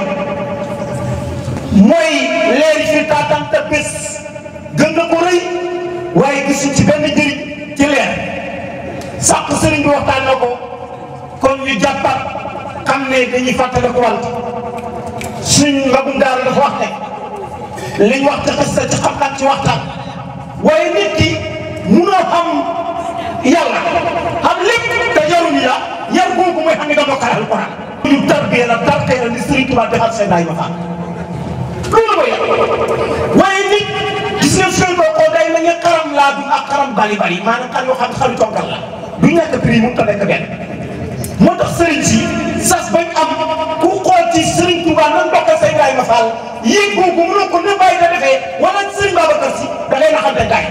mooy leeri fi taatante bés gën na ko rëy waaye gisuñ ci benn njëriñ ci leer sàq sëriñ bi waxtaan na ko kon ñu jàppat xam ne dañuy fàttale ko wàll suñ magum daara dafa wax ne liñ wax ci xista ci xam-xam ci waxtaan waaye nit ki munoo xam yàlla xam lépp te yaruñu la yar googu mooy xam ne nga bokkal alquran ñu tarbiyee la ni Sëriñ Tuubaa defal seen naay ma faam loolu mooy waaye nit gis nga seen boppoo day na nga xaram laa du ak xaram bari maanaam xar yoo xam xaru tongal la du ñàkk prix mu ta nekk benn moo tax sëriñ si sas bañ am ku xool ci Sëriñ Tuubaa nan bokkal seen naay ma faal yéeg googu mënoo ko ne bàyyi da defee wala Sëriñ Babacar Si da ngay naxante gaay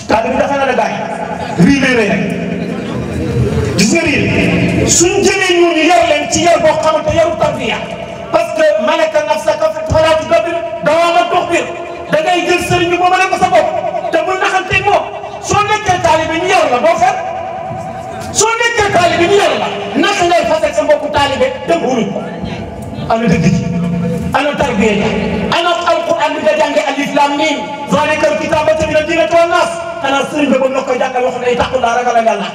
taal bi dafa na la gaay rii lay rëy rek gis nga rii suñ jëlee ñooñu yar leen ci yar boo xamante yaru tarbiya parce que malaka nafsaka falaa tudabbir dawaama tuxbir da ngay jël sëriñ bi moomale ko sa bopp te bul naxanteeg moom soo nekkee taalibe ñu yar la doo fet soo nekkee taalibe ñu yar la naka ngay fas ak sa mbokku taalibe dem wuruñ ko ana dëgg ji ana tarbiya ja ana alquran bi nga jànge alif lam mim zalika alkitaabatu mina jinnati wan naas xanaa sëriñ bi ba nga koy jàngal wax ne taxul laa ragal yàlla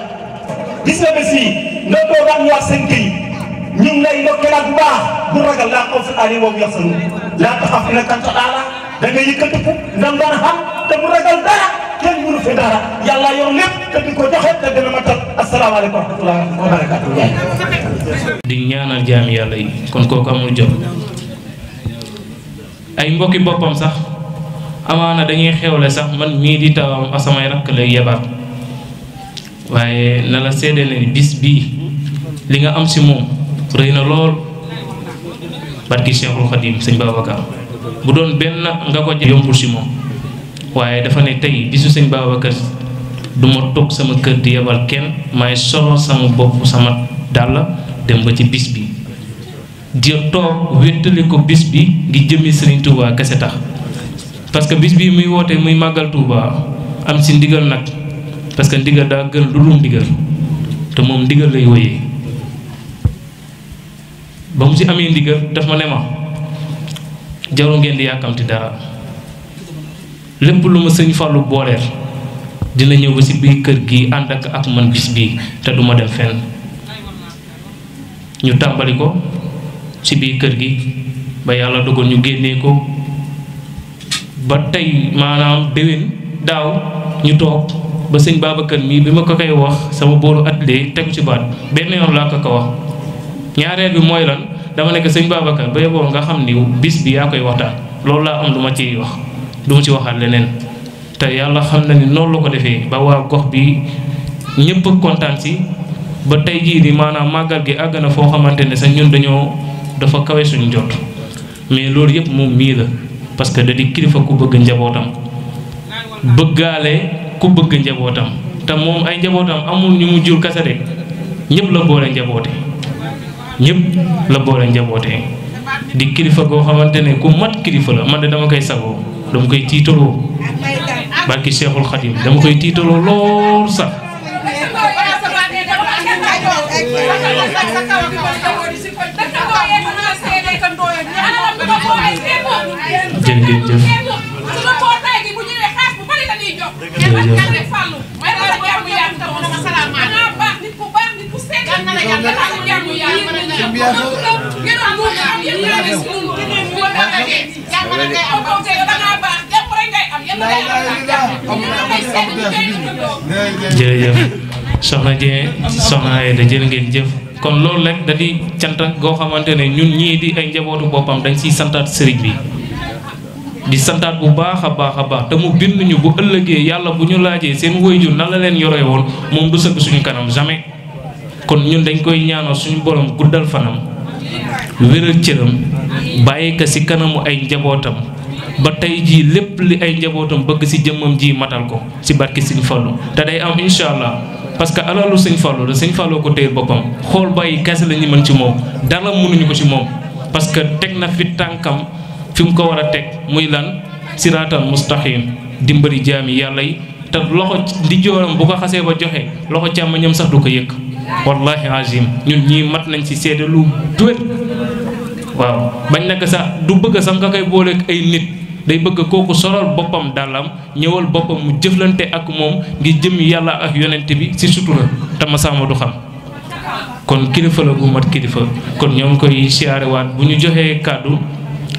gis nga bés yi nga toog ak ñu wax seen kii ñu ngi lay ndokkeelaat bu baax bu ragal laa xaw fi aali moom yaxsanu laa taxaf innaka anta aala da nga yëkkatiku ndam daan xam te mu ragal dara kenn mënu fi dara yàlla yor lépp te di ko joxe te dina matal asalaamaaleykum wa rahmatulah wa barakaatu. di ñaanal jaami yàlla yi kon kooku amul jot ay mbokki boppam sax amaana dañuy xewle sax man mii di tawam asamay rakk lay yebal waaye na la seede ne bis bii li nga am si moom rëy na lool barki Cheikhul Khadim sëñ Babacar bu doon benn nga ko yombul si moom waaye dafa ne tey bisu sëñ Babacar du ma toog sama kër di yebal kenn may solo sama bopp sama dàll dem ba ci bis bi di toog wéttali ko bis bi ngi jëmi Serigne Touba kese tax parce que bis bi muy woote muy màggal Touba am si ndigal nag parce que ndigal daa gën lu dul ndigal te moom ndigal lay woyee ba mu si amee ndigal daf ma ne ma jaru ngeen di yàkkamti dara lépp lu ma sëñ Fallou booleel dina ñëw ba si biir kër gi ànd ak man bis bii te duma dem fenn ñu tàmbali ko ci biir kër gi ba yàlla dogal ñu génnee ko ba tey maanaam déwén daaw ñu toog ba sëñ Babacar mii bi ma ko koy wax sama boolu atelier tegu ci baat benn yoon laa ko wax ñaareel bi mooy lan dama nekk sëñ Babacar ba yeboo nga xam ni bis bi yaa koy waxtaan loolu laa am lu ma ciy wax du ma ci waxaat leneen te yàlla xam na ni noonu la ko defee ba waa gox bi ñëpp kontaan si ba tey jii di maanaam màggal gi àgg na foo xamante ne sax ñun dafa kawe suñu jot mais loolu yëpp moom mii la parce que da di kilifa ku bëgg njabootam bëggaale ku bëgg njabootam te moom ay njabootam amul ñu mu jur kese de ñëpp la boole njaboote ñëpp la boole njaboote di kilifa goo xamante ne ku mat kilifa la man de dama koy sagoo dama koy tiitaloo barki Cheikhul Khadim dama koy tiitaloo lool sax jërëjëf jërëjëf soxna Dieng soxna Aïda jërë ngeen jëf kon loolu rek da di cant goo xamante ne ñun ñii di ay njabootu boppam dañ siy santaat sëriñ bi di santaat bu baax a baax te mu bind ñu bu ëllëgee yàlla bu ñu laajee seen waajur nan la leen yore woon moom du sëgg suñu kanam jamais kon ñun dañ koy ñaanal suñu borom guddal fanam wéral cëram bàyyi ko si kanamu ay njabootam ba tey jii lépp li ay njabootam bëgg si jëmmam ji matal ko si barki Sëñ Fallu te day am incha allah parce que alalu Sëñ Fallu la Sëñ Fallu ko téyel boppam xool bàyyi kese la ñu mën ci moom dara mënuñu ko ci moom parce que teg na fi tànkam fi mu ko war a teg muy lan siraatal mustaqim dimbali jaami yàlla yi te loxo di jooram bu ko xasee ba joxe loxo càmmoñam sax du ko yëg wallahi azim ñun ñii mat nañ ci seede lu duwét waaw bañ nekk sax du bëgg sax nga koy booleeg ay nit day bëgg kooku solal boppam dàllam ñëwal boppam mu jëflante ak moom ngir jëm yàlla ak yonent bi ci sutura te ma sama du xam kon kilifa la gu mat kilifa kon ñoo ngi koy siyaarewaat bu ñu joxee kàddu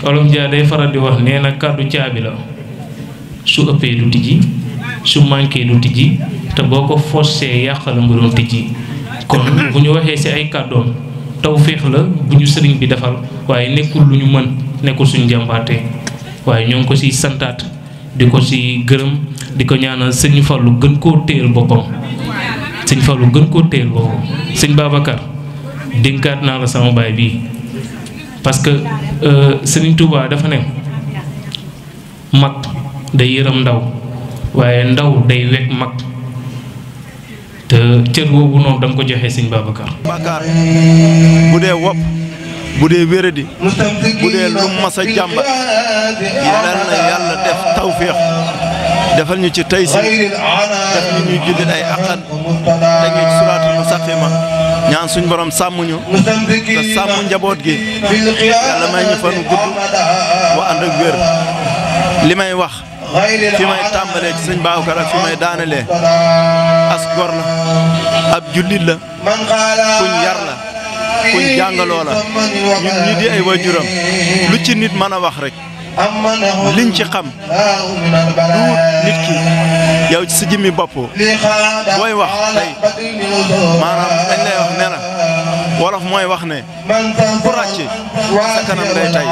Olof Njaay day faral di wax nee na kàddu caabi la su ëppee du tijji su manqué du tijji te boo ko forcé yàq la nga doon tijji kon bu ñu waxee ci ay kàddoom tawféex la bu ñu sëriñ bi defal waaye nekkul lu ñu mën nekkul suñu jàmbaate waaye ñoo ngi ko ci santaat di ko ci gërëm di ko ñaanal sëñ Fallu gën koo téyel boppam sëñ Fallu gën koo téyel boppam sëñ Babacar dénkaat naa la sama baay bii parce que Sëriñ Touba dafa ne mag day yërëm ndaw waaye ndaw day wekk mag te cër boobu noonu da nga ko joxe sëñ Babacar. Babacar bu dee wopp bu dee wéradi bu dee lu mas a jàmbat yal na yàlla def tawféex defal ñu ci taysiir def ñu ñuy jullit ay aqan teg ñu ci suraatul mustaqima ñaan suñ borom sàmm ñu te sàmm njaboot gi yàlla may ñu fanu gudd bu ànd ak wér li may wax fi may tàmbalee ci sëñ Babacar ak fi may daanelee as gor la ab jullit la kuñ yar la kuñ jàngaloo la ñun ñi di ay waajuram lu ci nit mën a wax rek liñ ci xam du nit ki yow ci sa jëmmi bopp booy wax tey maanaam dañ lay wax ne la wolof mooy wax ne ku ràcc sa kanam lay tay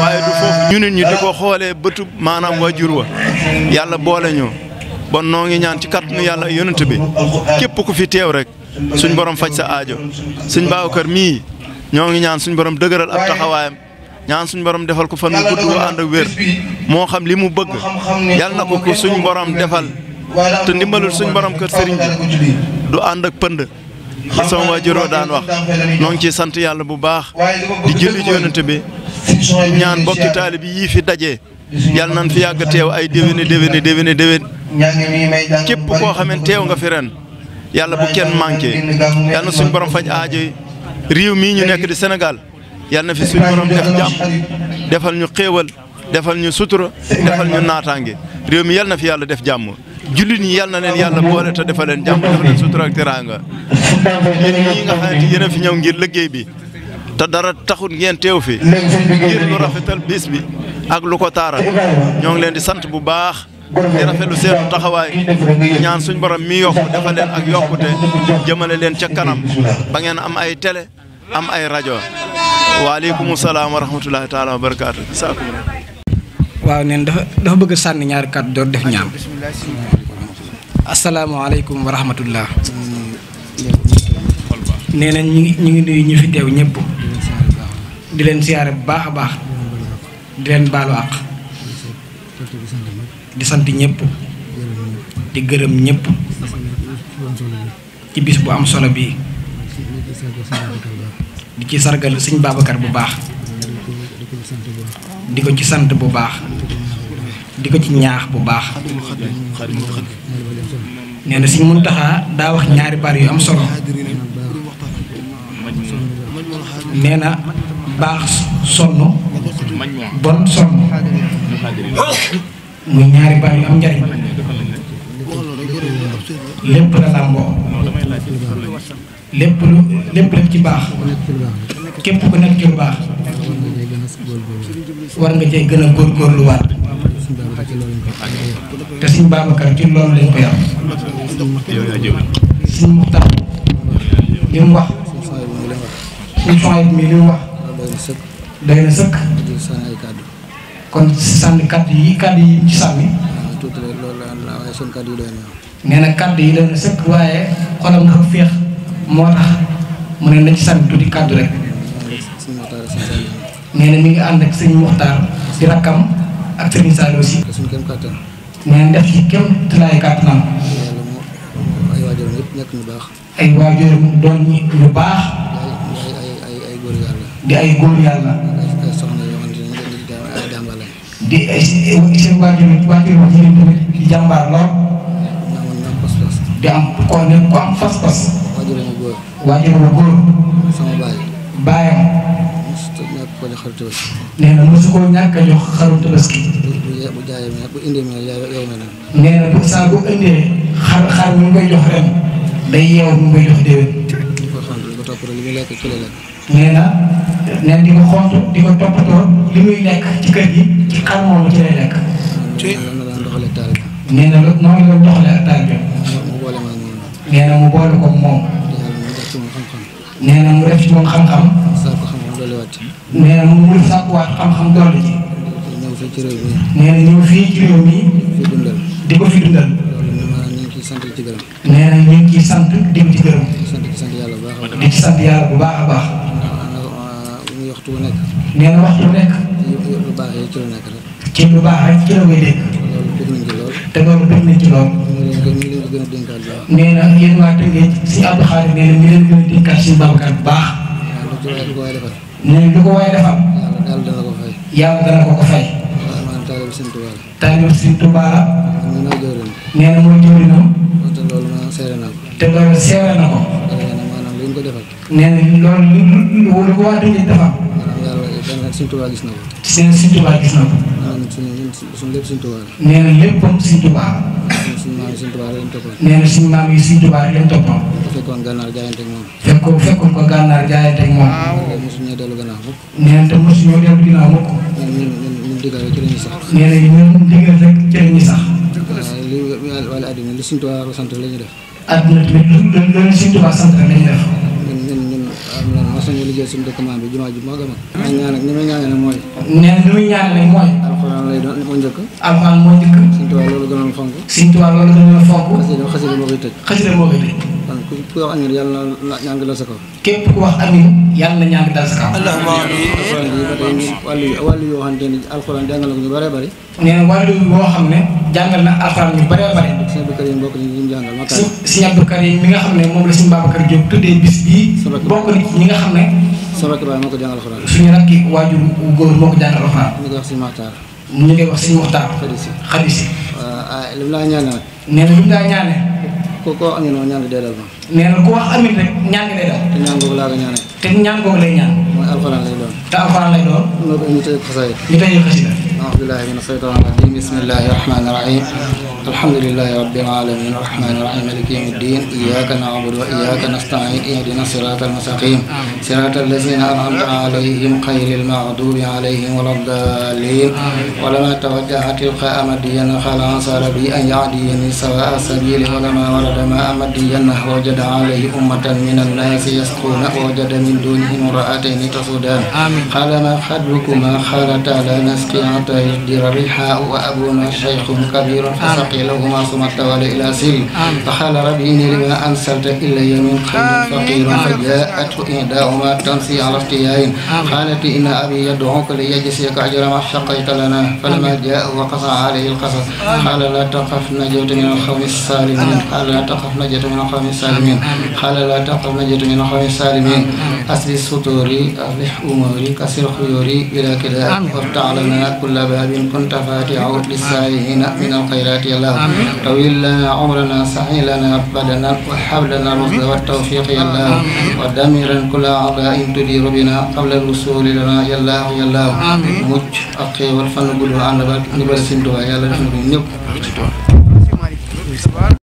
waaye du foofu ñu nit ñi di ko xoolee bëtu maanaam waajur wa yàlla boole ñu bon noo ngi ñaan ci kàttanu yàlla yonent bi képp ku fi teew rek suñ borom faj sa aajo suñ Babacar mii ñoo ngi ñaan suñ borom dëgëral ab taxawaayam ñaan suñ borom defal ko fan mu gudd wu ànd ak wér moo xam li mu bëgg yàlla na ko ko suñ borom defal te ndimbalul suñ borom kër sëriñ bi du ànd ak pënd li sama waajuroo daan wax noo ngi ciy sant yàlla bu baax di julli ci yonent bi ñaan bokki taalib yii fi daje yàlla nañ fi yàgg teew ay déwén képp koo xamee teew nga fi ren yàlla bu kenn manqué yàlla na suñ borom faj aajo yi réew mii ñu nekk di Sénégal yàlla na fi suñ borom def jàmm defal ñu xéewal defal ñu sutura defal ñu naataange réew mi yàlla na fi yàlla def jàmm jullit ñi yàlla na leen yàlla boole te defal leen jàmm defal leen sutura ak teraanga yéen ñii nga xamante yéen a fi ñëw ngir liggéey bi te dara taxut ngeen teew fi ngir lu rafetal bis bi ak lu ko taaral ñoo ngi leen di sant bu baax di rafetlu seen taxawaay ñaan suñ borom mi yokk defal leen ak yokkute jëmale leen ca kanam ba ngeen am ay télé am ay rajo waaleykum salaam wa rahmatulahi taala wa barakaatu. waaw neen dafa bëgg sànni ñaari kàddu door def ñaam asalaamaaleykum wa rahmatullah nee na ñu ngi nuyu ñu fi teew ñëpp di leen siyaare bu baax a baax di leen baalu àq di sant ñëpp di gërëm ñëpp ci bis bu am solo bii di ci sargal sëñ Babacar bu baax di ko ci sant bu baax di ko ci ñaax bu baax nee na sëñ Muntaxa daa wax ñaari baat yu am solo nee na baax sonn bon sonn muy ñaari baat yu am njariñ lépp la làmboo lépp ci baax képp ku nekk ci lu baax war nga cee gën a góorgóorluwaat te Sëñ Babacar ci loolu lañ ko yar Sëñ Muxtaar li mu wax suñ soxna mi li mu wax doy na sëkk kon sànni kàddu yi ci sànni nee na kàddu yi doy na sëkk waaye xolam dafa féex moo tax mu ne na ci sànni tuuti kàddu rek nee na mi ngi ànd ak sëñ Muxtaar di rakkam ak sëriñ Saliou aussi nee na def ci kéem tolluwaay kàttanam ay waajuram doon ñu baax di ay góor yàlla di ay seen waajur jigéen tamit di jàmbaar lool di am ko am fas-fas waajur bu góor baayam nee na mosu koo ñàkk a jox xaru tabaski nee na bu saa bu indee xar mi ngi koy jox ren day yeew mi ngi koy jox déwén nee na di ko xontu di ko toppatoo li muy lekk ci kër gi ci xar moomu ci lay lekk nee na noonu la doxalee ak taal bi nee na mu boole ko moom nee na mu def ci moom xam-xam nee na mu sàkkuwaat xam-xam dolli ci nee na ñëw fii ci réew mi di ko fi dundal nee na ñu ngi ciy sant di ko ci gërëm di ci sant yàlla bu baax a baax nee na waxtu bu nekk ci lu baax rek ci la koy dégg te loolu bëgg nañ ci lool nee na yéen waa Tëngéej si Abdou Khadir nee na ñu leen gën a dénkaat si Babacar bu baax nee na lu ko waaye defal yàlla dana ko fay taalibe Sëriñ Tuubaa nee na mooy jëwriñam te loolu seere na ko nee na loolu lu ko waa Tëngéej defal Sëriñ Tuubaa gis na ko. seen Sëriñ Tuubaa gis na ko. suñu lépp Sëriñ Tuubaa la. nee na léppam Sëriñ Tuubaa. suñu maam yi Sëriñ Tuubaa lañ toppoon. nee na suñu maam yi Sëriñ Tuubaa lañ toppoon. fekkoon gànnaar jaayante ak moom. fekkoon ko gànnaar jaayante ak moom. mosuñu dellu gannaaw mukk. nee na te mosuñu dellu ginnaaw mukk. ñun digal rek ci la ñuy sax. nee na ñun digal rek ci la ñuy sax. li wala àddina li Sëriñ Tuubaa sant la ñuy def. àddina tamit loolu Sëriñ Tuubaa sant la ñuy def. ñun liggéey suñu dëkk maam bi jumaa ju mag a mag. may ñaan ak ni may ñaanee nag mooy. nee na li muy ñaanee mooy. alxuraan lay doon moo njëkk. alxuraan moo njëkk. Sëñ Tuubaa loolu gënoon fonk. Sëñ Tuubaa loolu gënoon fonk. xasida moo koy tëj. xasida moo koy tëj. kon ku wax amiin yàlla na ñaan gi dal sa kaw. képp ku wax amiin yàlla na ñaan gi dal sa kaw. allahumma amiin. alxuraan bi ba tey wàllu yoo xamante ni alxuraan jàngal na ko ñu bëree bëri. nee na wàllu boo xam ne jàngal na alxuraan ñu bëree bëri. Sëñ Abdou Karim bokk ni ñu jàngal Makka. Sëñ Abdou Karim mi nga xam ne moom la Sëñ Babacar Diop tuddee bis bii. bokk ni ñi nga xam ne. sama rakk baay moo ko jàngal alxuraan. suñu rakki waajur góor moo ko jàngal alxuraan. ñu koy wax Sëñ Maxtaar. ñu ngi wax Sëñ Muxtaar. xadisi. waaw li mu laa ñaanal. nee na li mu laa ñaanee. ko amiin noonu ñaan gi dee dal ma. nee na ku wax amiin rek ñaan gi day dal. te ñaan googu laa ko ñaanee. te ñaan googu lay ñaan. mooy alxuraan lay doon. te alxuraan lay doon. ñu tëjee xasaayid. ñu tëjee xasida. أعوذ بالله من الشيطان الرجيم بسم الله الرحمن الرحيم الحمد لله رب العالمين الرحمن الرحيم مالك يوم الدين إياك نعبد وإياك نستعين اهدنا الصراط المستقيم صراط الذين أنعمت عليهم غير المغضوب عليهم ولا الضالين ولما توجه تلقاء مدين خال أنصار بي أن يعديني سواء السبيل ولما ورد ماء مدين وجد عليه أمة من الناس يسقون وجد من دونهم امرأتين تسودان قال ما خطبكما قال تعالى نسقي حتى يصدر الرحاء وأبونا شيخ كبير فسقي لهما ثم تولى إلى سيل فقال ربي إني لما أنزلت إلي من خير فقير فجاءته إحداهما تمشي على استحياء قالت إن أبي يدعوك ليجزيك أجر ما شقيت لنا فلما جاء وقص عليه القصص قال لا تخف نجوت من القوم السالمين قال لا تخف نجوت من القوم السالمين قال لا تخف نجوت من القوم السالمين أسلي ستوري أفلح أموري كسر خيوري بلا كداء وافتح لنا كل باب كنت فاتحه للسائلين من الخيرات يا الله طويل لنا عمرنا سعي لنا بدنا وهب لنا الرشد والتوفيق يا الله ودمرا كل أعداء تدير بنا قبل الوصول لنا يا الله يا الله مج أقي والفن قلوا عن نبال سندوا يا الله نحن نيب